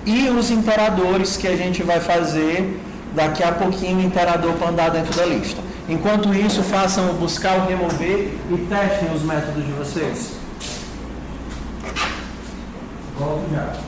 E os interadores que a gente vai fazer daqui a pouquinho, o interador para andar dentro da lista. Enquanto isso, façam o buscar, o remover e testem os métodos de vocês. Volto já.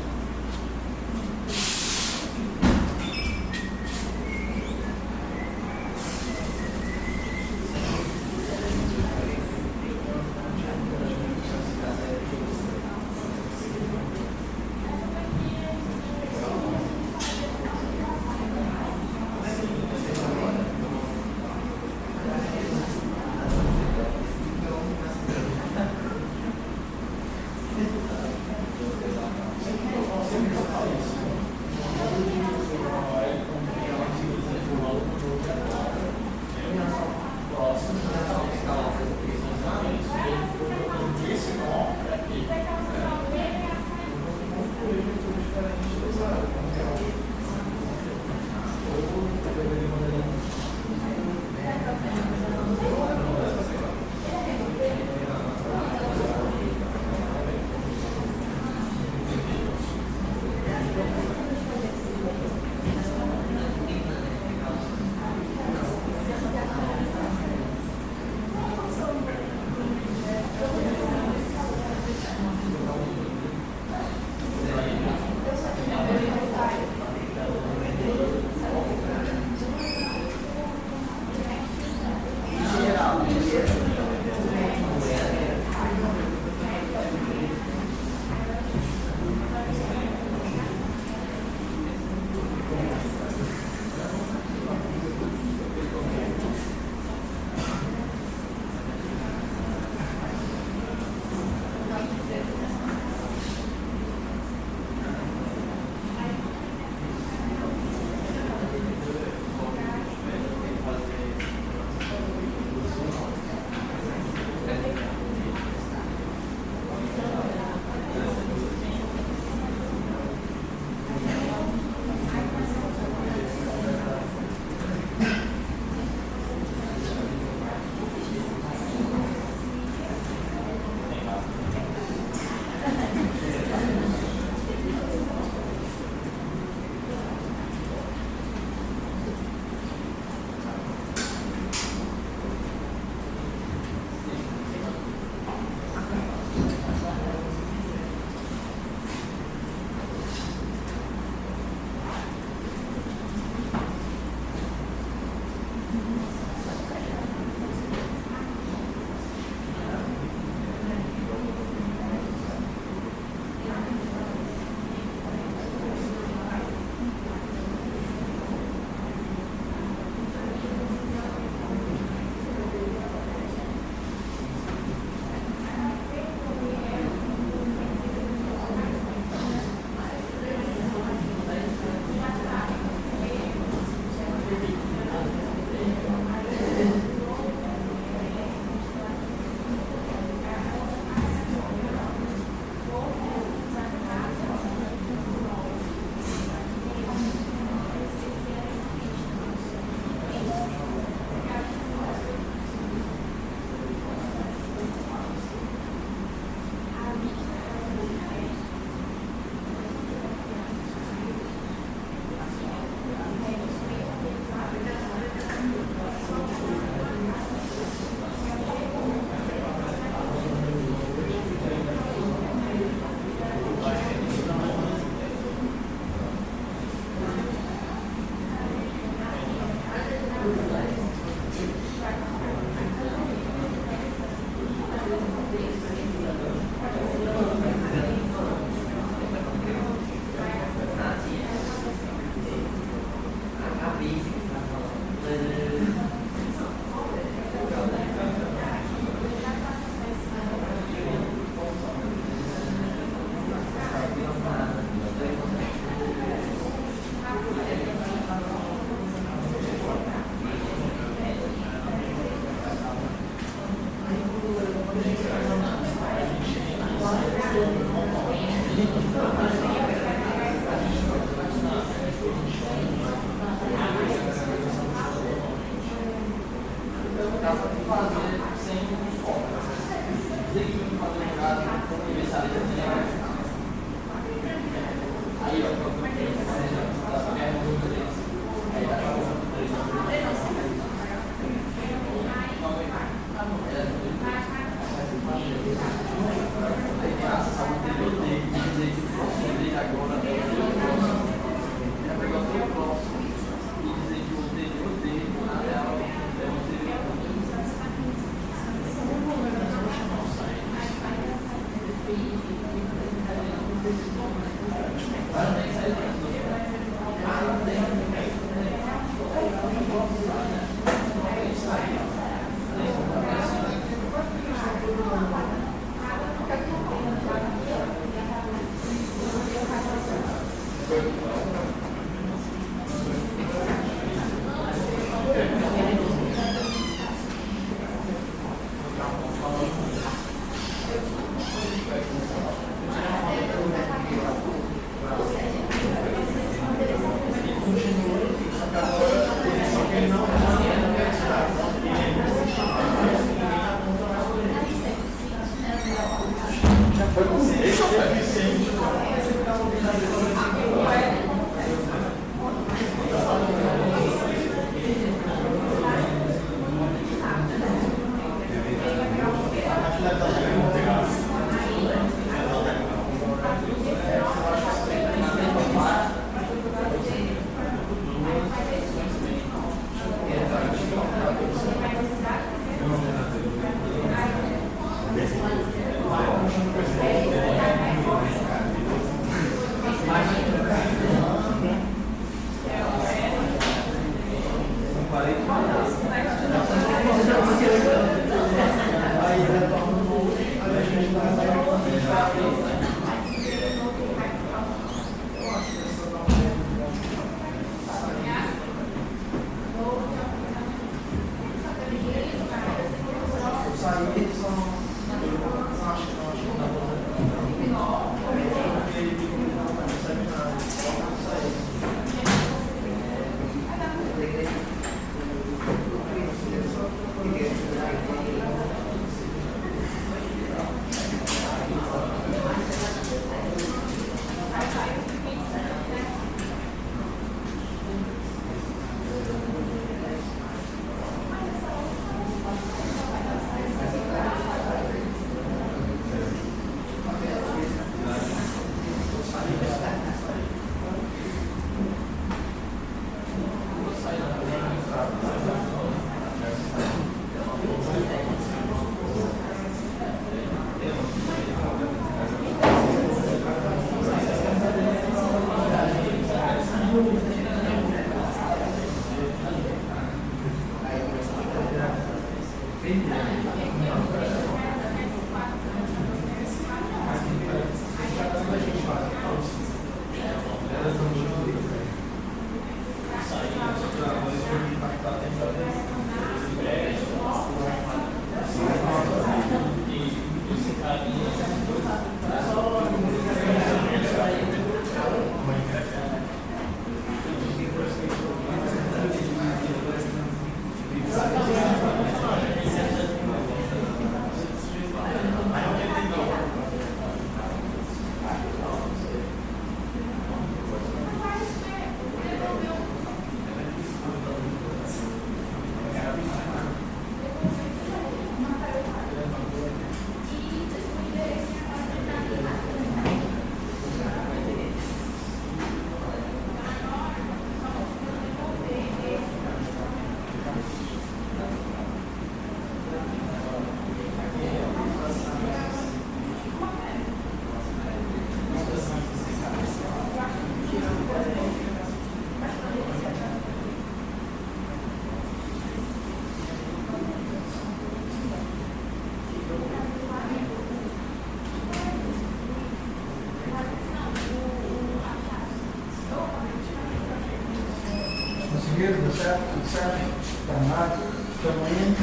mesmo, certo? Tudo certo? Danado. Estamos indo.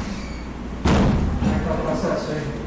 Como é que é o processo aí?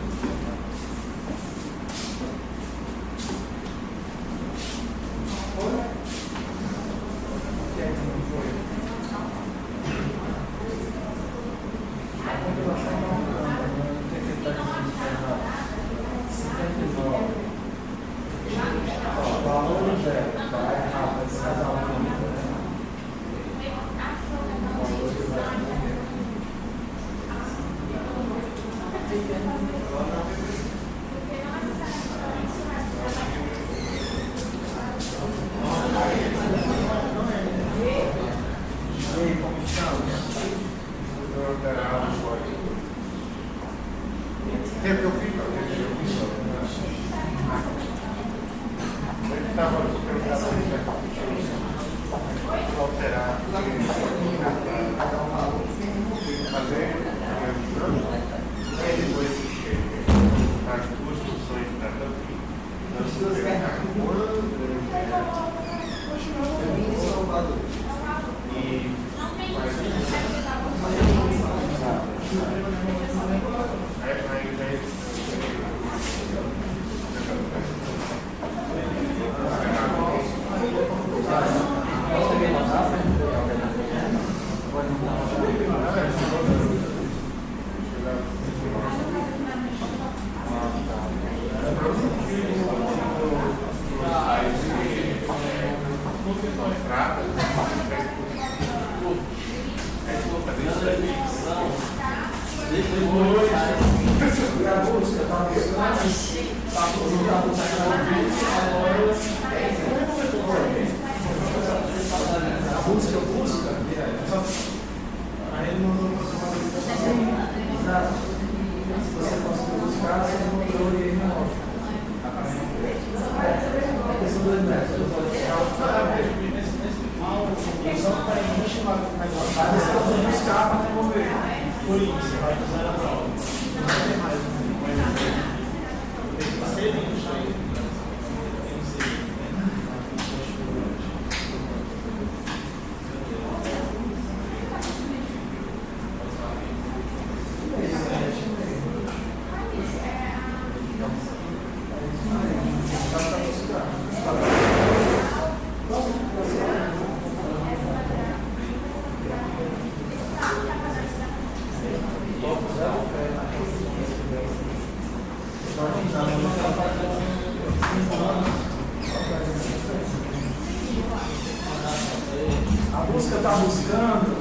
A música está buscando.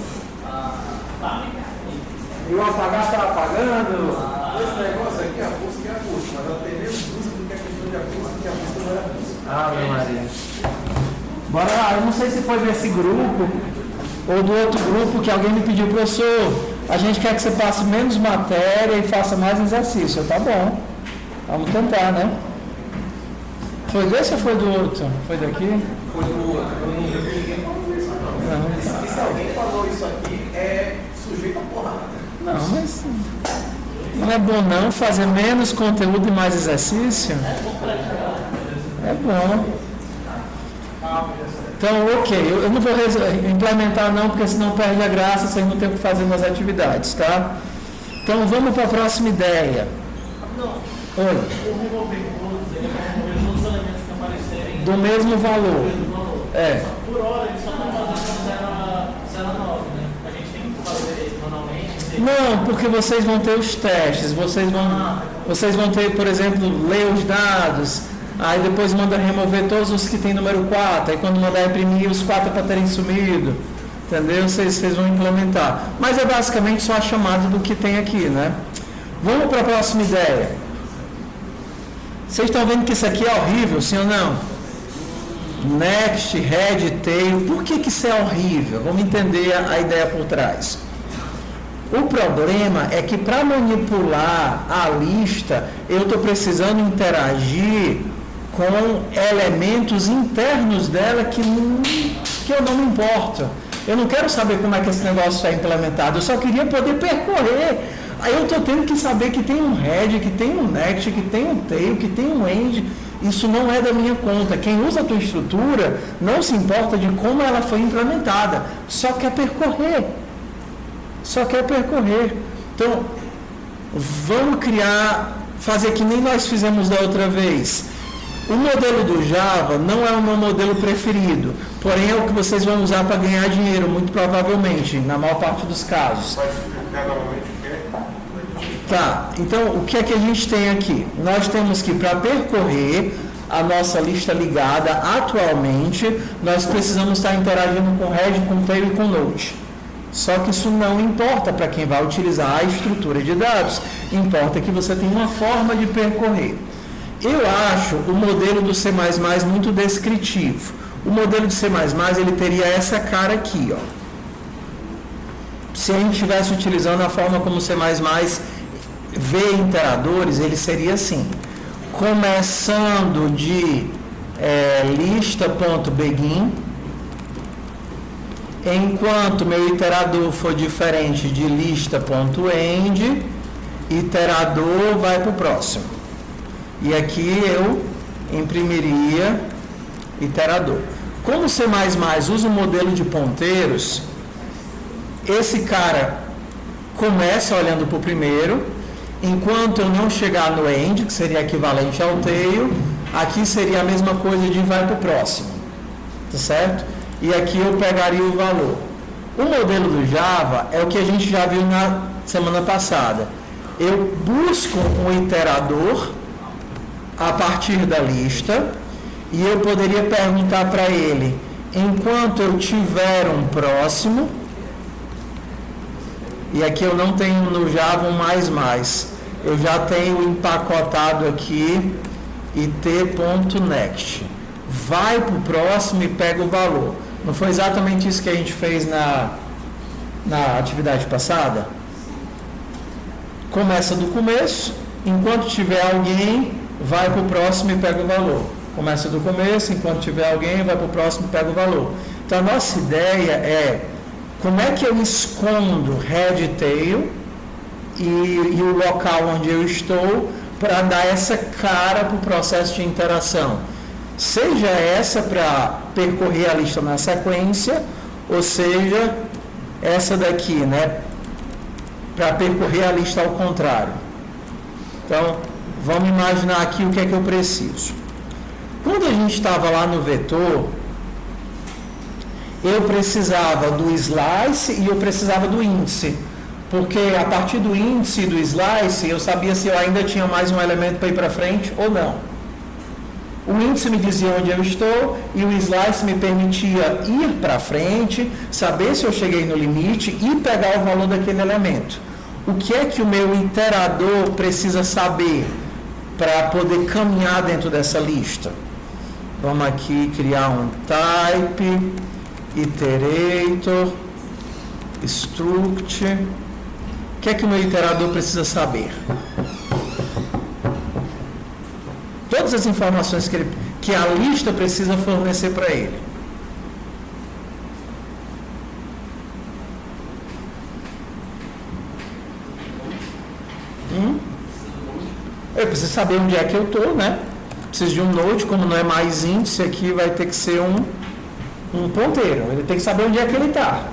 E o apagar está apagando. Esse negócio aqui, a música é acústica, mas ela tem menos música do que a questão de acústica, que a música não é acústica. Ah, meu Maria. Bora lá, eu não sei se foi desse grupo ou do outro grupo que alguém me pediu, professor, a gente quer que você passe menos matéria e faça mais exercício. Tá bom, vamos tentar, né? Foi desse ou foi do outro? Foi daqui? Foi do outro. Eu não vi ninguém falando isso. Não. E se alguém falou isso aqui, é sujeito a porrada. Não, mas não é bom não fazer menos conteúdo e mais exercício? É bom. Então, ok, eu não vou implementar não, porque senão perde a graça, vocês não tem o que fazer nas atividades, tá? Então, vamos para a próxima ideia. Oi. O remover todos, ele vai remover todos os elementos que aparecerem Do mesmo valor. É. Por hora, ele só está fazendo 0,9, né? A gente tem que fazer manualmente. Não, porque vocês vão ter os testes, vocês vão ter, por exemplo, ler os dados, aí depois manda remover todos os que tem número 4, aí quando mandar imprimir os 4 para terem sumido, entendeu? Vocês vão implementar. Mas é basicamente só a chamada do que tem aqui, né? Vamos para a próxima ideia. Vocês estão vendo que isso aqui é horrível, sim ou não? Next, head, tail. Por que isso é horrível? Vamos entender a ideia por trás. O problema é que para manipular a lista, eu estou precisando interagir com elementos internos dela que eu não me importo. Eu não quero saber como é que esse negócio é implementado, eu só queria poder percorrer. Aí eu estou tendo que saber que tem um head, que tem um next, que tem um tail, que tem um end. Isso não é da minha conta. Quem usa a tua estrutura não se importa de como ela foi implementada, só quer percorrer. Então, vamos fazer que nem nós fizemos da outra vez. O modelo do Java não é o meu modelo preferido, porém é o que vocês vão usar para ganhar dinheiro, muito provavelmente, na maior parte dos casos. Pode explicar novamente o que é? Tá, então o que é que a gente tem aqui? Nós temos que, para percorrer a nossa lista ligada atualmente, nós precisamos estar interagindo com head, com tail e com node. Só que isso não importa para quem vai utilizar a estrutura de dados, importa que você tenha uma forma de percorrer. Eu acho o modelo do C++ muito descritivo. O modelo de C++ ele teria essa cara aqui, ó. Se a gente estivesse utilizando a forma como o C++ vê interadores, ele seria assim: começando de lista.begin, enquanto meu iterador for diferente de lista.end, iterador vai para o próximo. E aqui eu imprimiria iterador. Como o C++ usa o modelo de ponteiros, esse cara começa olhando para o primeiro, enquanto eu não chegar no end, que seria equivalente ao tail, aqui seria a mesma coisa de vai para o próximo, tá certo? E aqui eu pegaria o valor. O modelo do Java é o que a gente já viu na semana passada. Eu busco um iterador a partir da lista e eu poderia perguntar para ele, enquanto eu tiver um próximo, e aqui eu não tenho no Java um mais, eu já tenho empacotado aqui it.next. Vai para o próximo e pega o valor. Não foi exatamente isso que a gente fez na atividade passada? Começa do começo, enquanto tiver alguém, vai para o próximo e pega o valor. Começa do começo, enquanto tiver alguém, vai para o próximo e pega o valor. Então a nossa ideia é como é que eu escondo head e tail e o local onde eu estou para dar essa cara para o processo de interação. Seja essa para percorrer a lista na sequência, ou seja, essa daqui, né, para percorrer a lista ao contrário. Então, vamos imaginar aqui o que é que eu preciso. Quando a gente estava lá no vetor, eu precisava do slice e eu precisava do índice, porque a partir do índice e do slice eu sabia se eu ainda tinha mais um elemento para ir para frente ou não. O índice me dizia onde eu estou e o slice me permitia ir para frente, saber se eu cheguei no limite e pegar o valor daquele elemento. O que é que o meu iterador precisa saber para poder caminhar dentro dessa lista? Vamos aqui criar um type, iterator, struct. O que é que o meu iterador precisa saber? Todas as informações que a lista precisa fornecer para ele. Eu preciso saber onde é que eu estou, né? Preciso de um node, como não é mais índice, aqui vai ter que ser um ponteiro. Ele tem que saber onde é que ele está.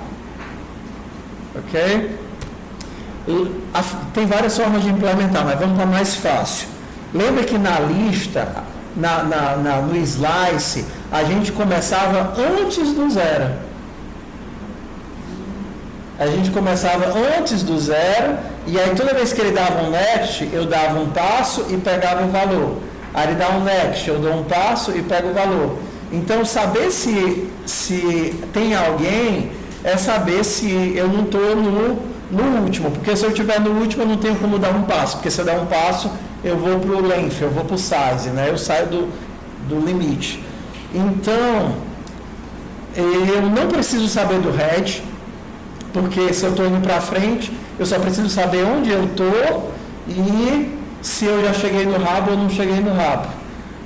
Ok? Tem várias formas de implementar, mas vamos para mais fácil. Lembra que na lista, no slice, a gente começava antes do zero. A gente começava antes do zero, e aí toda vez que ele dava um next, eu dava um passo e pegava o valor. Aí ele dá um next, eu dou um passo e pego o valor. Então, saber se tem alguém é saber se eu não estou no último. Porque se eu estiver no último, eu não tenho como dar um passo. Porque se eu der um passo, eu vou para o length, eu vou para o size, né? Eu saio do limite. Então, eu não preciso saber do head, porque se eu estou indo para frente, eu só preciso saber onde eu estou e se eu já cheguei no rabo ou não cheguei no rabo.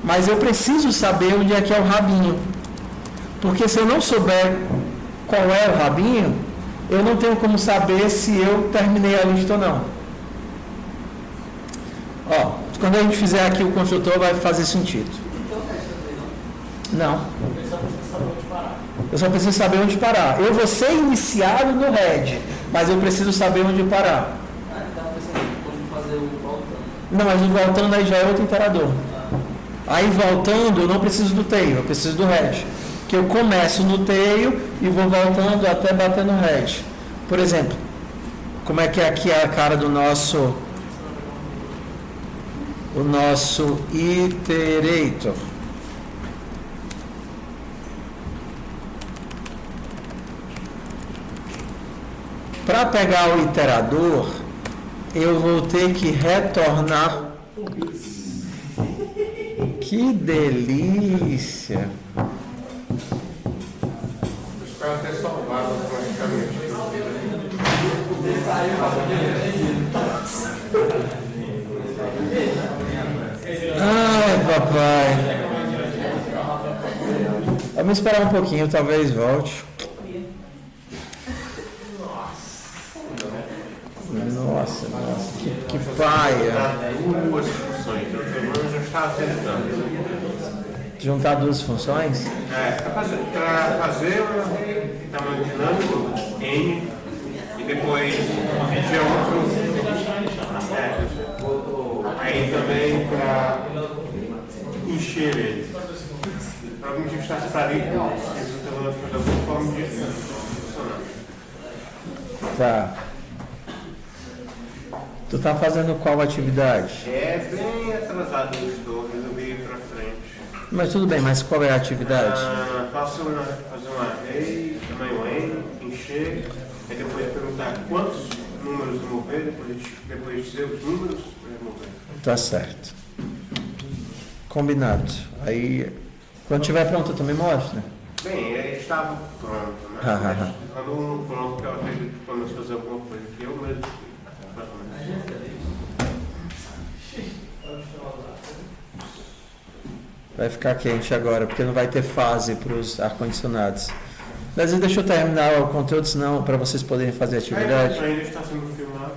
Mas eu preciso saber onde é que é o rabinho. Porque se eu não souber qual é o rabinho, eu não tenho como saber se eu terminei a lista ou não. Ó, quando a gente fizer aqui o construtor vai fazer sentido. Não. Ele só precisa saber onde parar. Eu só preciso saber onde parar. Eu vou ser iniciado no head, mas eu preciso saber onde parar. Então você pode fazer o voltando. Não, mas o voltando aí já é outro iterador. Aí voltando, eu não preciso do tail, eu preciso do head. Que eu começo no tail e vou voltando até bater no head. Por exemplo, como é que aqui é a cara do nosso iterator? Para pegar o iterador, eu vou ter que retornar. Que delícia! Espero ter salvado praticamente. Ai, papai. Vamos esperar um pouquinho, talvez volte. Nossa, que paia. Duas funções. Eu já estava tentando. Juntar duas funções? Para fazer o tamanho dinâmico, N, e depois de outro. Aí também para encher ele. Para algum tipo de estatística, eles estão de alguma forma de funcionar. Tá. Tu tá fazendo qual atividade? É bem atrasado eu estou, resolvi ir para frente. Mas tudo bem, mas qual é a atividade? Fazer um array, tamanho N, encher, e depois perguntar quantos números remover, depois de seus números remover. Tá certo. Combinado. Aí, quando estiver pronto, tu me mostra. Bem, ele estava pronto, né? Quando um pronto, que eu acredito que começou a fazer alguma coisa que eu mesmo. Vai ficar quente agora, porque não vai ter fase para os ar-condicionados. Mas deixa eu terminar o conteúdo, senão para vocês poderem fazer a atividade. Ainda está sendo filmado.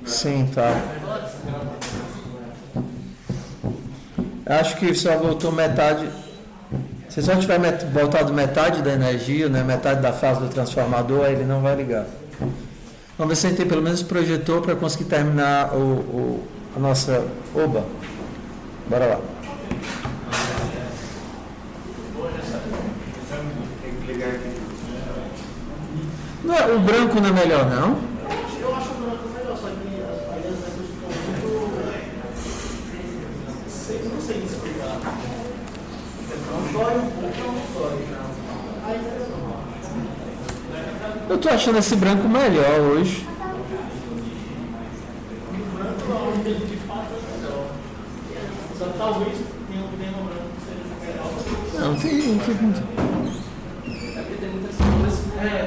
Sim, tá. Acho que só voltou metade. Se só tiver voltado metade da energia, né, metade da fase do transformador, aí ele não vai ligar. Vamos ver se a gente tem pelo menos projetor para conseguir terminar a nossa oba. Bora lá. Tem que ligar aqui. Não é, o branco não é melhor, não? Eu acho o branco melhor, só que aí as pessoas ficam muito. Não sei explicar. Não dói um pouco, não dói. Aí é normal. Eu tô achando esse branco melhor hoje. O branco não, ele de fato é melhor. Só que talvez tenha um tema branco que seja melhor. Não, tem. É porque tem muitas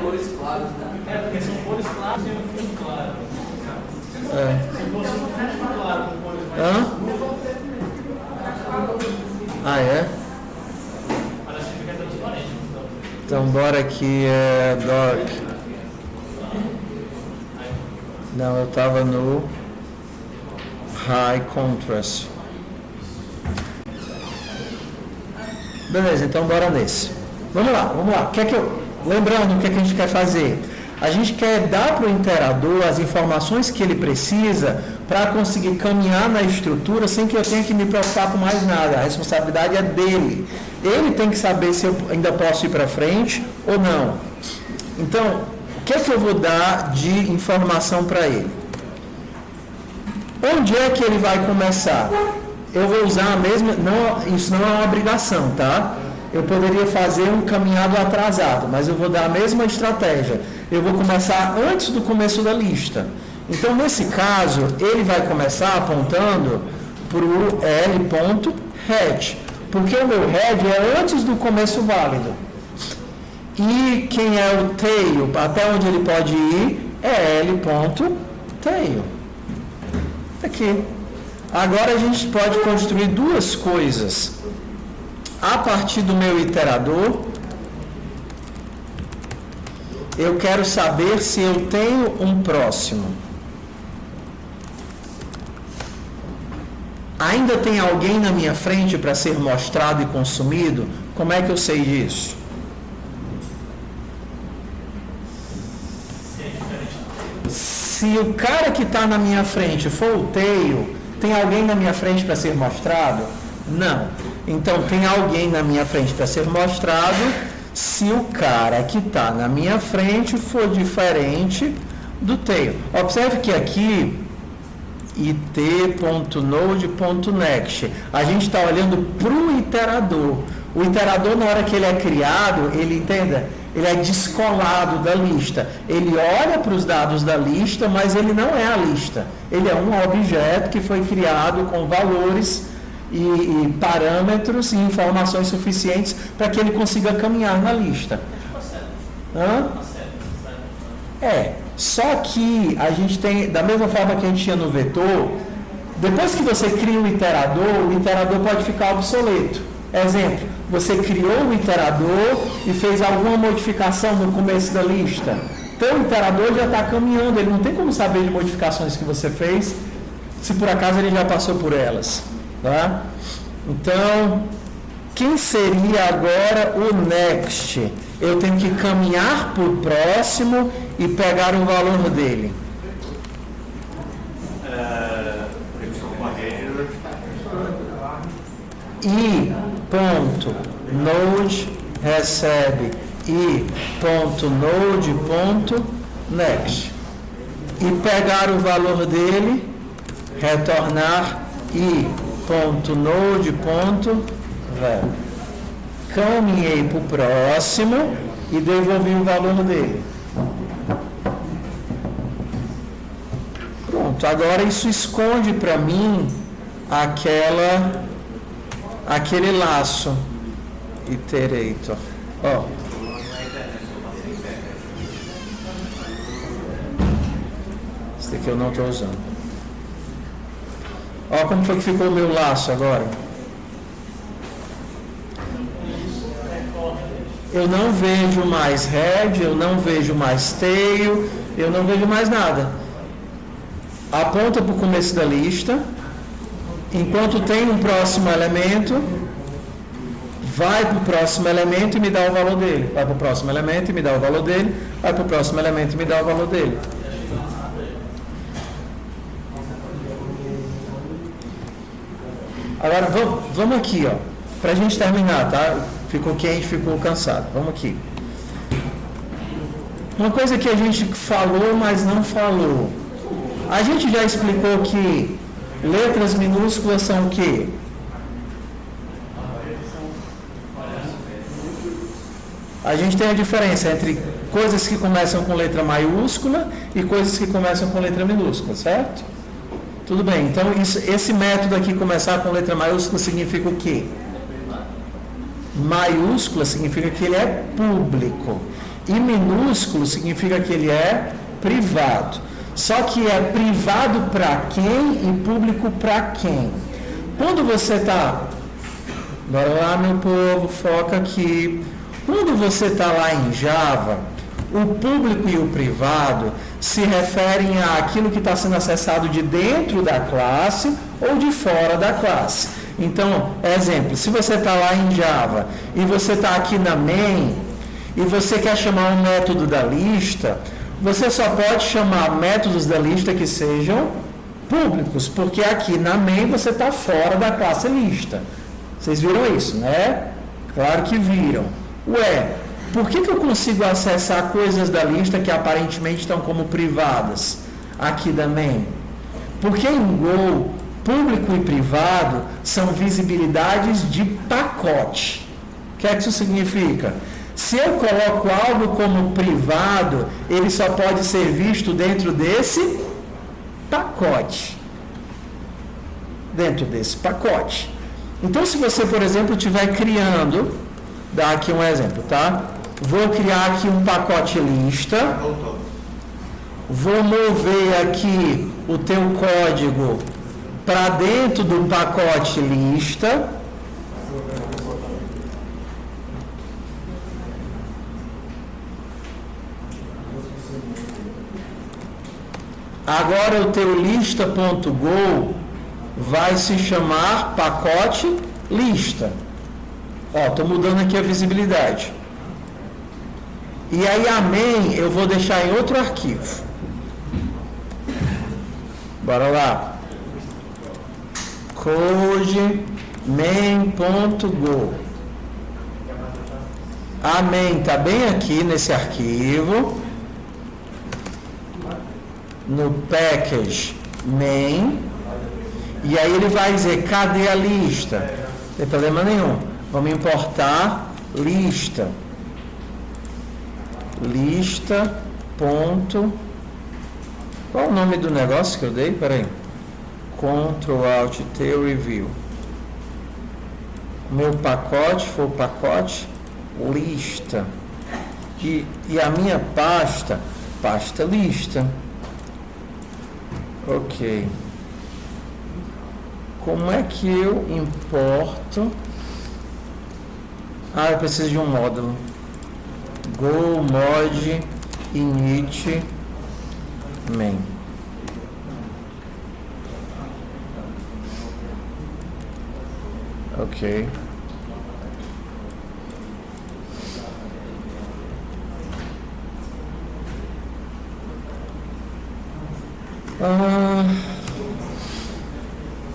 cores claras, né? É, porque são cores claras e um fundo claro. É. Se fosse um fundo claro com cores mais Hã? Ah, é? parece que fica transparente. Então bora aqui, Dark. Não, eu tava no High Contrast. Beleza, então bora nesse. Vamos lá. Lembrando o que a gente quer fazer. A gente quer dar para o interador as informações que ele precisa para conseguir caminhar na estrutura sem que eu tenha que me preocupar com mais nada. A responsabilidade é dele. Ele tem que saber se eu ainda posso ir para frente ou não. Então, o que é que eu vou dar de informação para ele? Onde é que ele vai começar? Eu vou usar a mesma... isso não é uma obrigação, tá? Eu poderia fazer um caminhado atrasado, mas eu vou dar a mesma estratégia. Eu vou começar antes do começo da lista. Então, nesse caso, ele vai começar apontando para o L.head, porque o meu head é antes do começo válido. E quem é o tail, até onde ele pode ir, é L.tail. Aqui. Agora a gente pode construir duas coisas. A partir do meu iterador, eu quero saber se eu tenho um próximo. Ainda tem alguém na minha frente para ser mostrado e consumido? Como é que eu sei disso? Se o cara que está na minha frente for o tail, tem alguém na minha frente para ser mostrado? Não. Então, tem alguém na minha frente para ser mostrado se o cara que está na minha frente for diferente do tail. Observe que aqui, it.node.next, a gente está olhando para o iterador. O iterador, na hora que ele é criado, ele, entenda, ele é descolado da lista. Ele olha para os dados da lista, mas ele não é a lista. Ele é um objeto que foi criado com valores e parâmetros e informações suficientes para que ele consiga caminhar na lista. Hã? Só que a gente tem, da mesma forma que a gente tinha no vetor, depois que você cria o iterador pode ficar obsoleto. Exemplo, você criou o iterador e fez alguma modificação no começo da lista. Então o iterador já está caminhando, ele não tem como saber de modificações que você fez, se por acaso ele já passou por elas. Tá? Então, quem seria agora o next? Eu tenho que caminhar para o próximo e pegar o valor dele. I.node recebe i.node.next e pegar o valor dele, retornar i.node.value. Caminhei para o próximo e devolvi o valor dele. Pronto, agora isso esconde para mim aquele laço iterator. Ó. Esse daqui eu não estou usando. Ó como foi que ficou o meu laço agora. Eu não vejo mais head, eu não vejo mais tail, eu não vejo mais nada. Aponta para o começo da lista. Enquanto tem um próximo elemento, vai para o próximo elemento e me dá o valor dele. Vai para o próximo elemento e me dá o valor dele. Vai para o próximo elemento e me dá o valor dele. Agora vamos aqui, ó, para a gente terminar, tá? Ficou quente, ficou cansado. Vamos aqui. Uma coisa que a gente falou, mas não falou. A gente já explicou que letras minúsculas são o quê? A gente tem a diferença entre coisas que começam com letra maiúscula e coisas que começam com letra minúscula, certo? Tudo bem, então esse método aqui, começar com letra maiúscula, significa o quê? Maiúscula significa que ele é público. E minúsculo significa que ele é privado. Só que é privado para quem e público para quem? Quando você está... Bora lá, meu povo, foca aqui. Quando você está lá em Java, o público e o privado se referem àquilo que está sendo acessado de dentro da classe ou de fora da classe. Então, exemplo, se você está lá em Java e você está aqui na main e você quer chamar um método da lista, você só pode chamar métodos da lista que sejam públicos, porque aqui na main você está fora da classe lista. Vocês viram isso, né? Claro que viram. Ué, por que eu consigo acessar coisas da lista que aparentemente estão como privadas aqui da main? Porque em Go, público e privado são visibilidades de pacote. O que é que isso significa? Se eu coloco algo como privado, ele só pode ser visto dentro desse pacote. Dentro desse pacote. Então, se você, por exemplo, estiver criando, dá aqui um exemplo, tá? Vou criar aqui um pacote lista. Vou mover aqui o teu código para dentro do pacote lista. Agora o teu lista.go vai se chamar pacote lista. Ó, estou mudando aqui a visibilidade. E aí amém eu vou deixar em outro arquivo. Bora lá. Code main.go. Amém está bem aqui nesse arquivo. No package main. E aí ele vai dizer, cadê a lista? Não tem problema nenhum. Vamos importar lista. Lista. Ponto. Qual o nome do negócio que eu dei? Peraí. Ctrl Alt T Review. Meu pacote foi o pacote lista. E a minha pasta lista. Ok. Como é que eu importo? Eu preciso de um módulo. Go mod init main. Ok.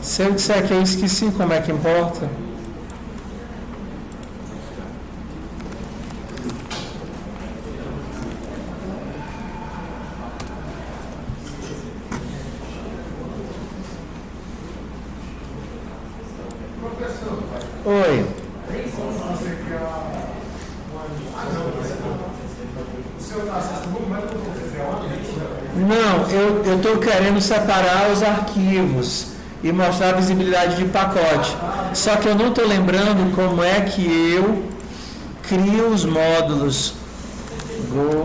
Se eu disser que eu esqueci, como é que importa? Oi. Não, eu estou querendo separar os arquivos e mostrar a visibilidade de pacote. Só que eu não estou lembrando como é que eu crio os módulos. Go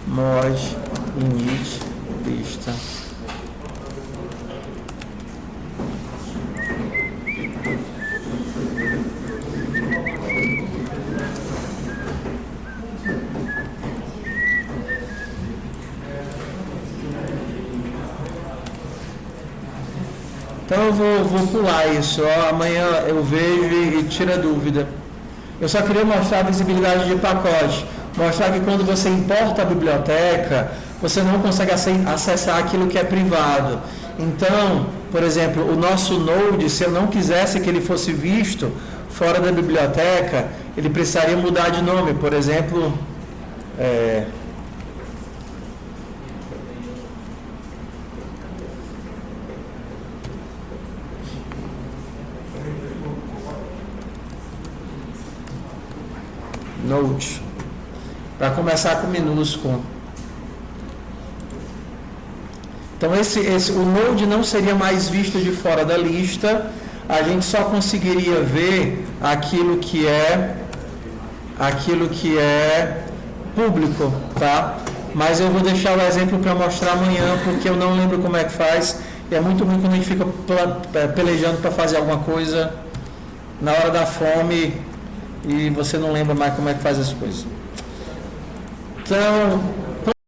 mod init lista. Então eu vou pular isso, amanhã eu vejo e tira dúvida. Eu só queria mostrar a visibilidade de pacote, mostrar que quando você importa a biblioteca, você não consegue acessar aquilo que é privado. Então, por exemplo, o nosso Node, se eu não quisesse que ele fosse visto fora da biblioteca, ele precisaria mudar de nome, por exemplo, Node, para começar com minúsculo. Então o Node não seria mais visto de fora da lista, a gente só conseguiria ver aquilo que é público, tá? Mas eu vou deixar o exemplo para mostrar amanhã, porque eu não lembro como é que faz, e é muito ruim quando a gente fica pelejando para fazer alguma coisa na hora da fome e você não lembra mais como é que faz as coisas. Então,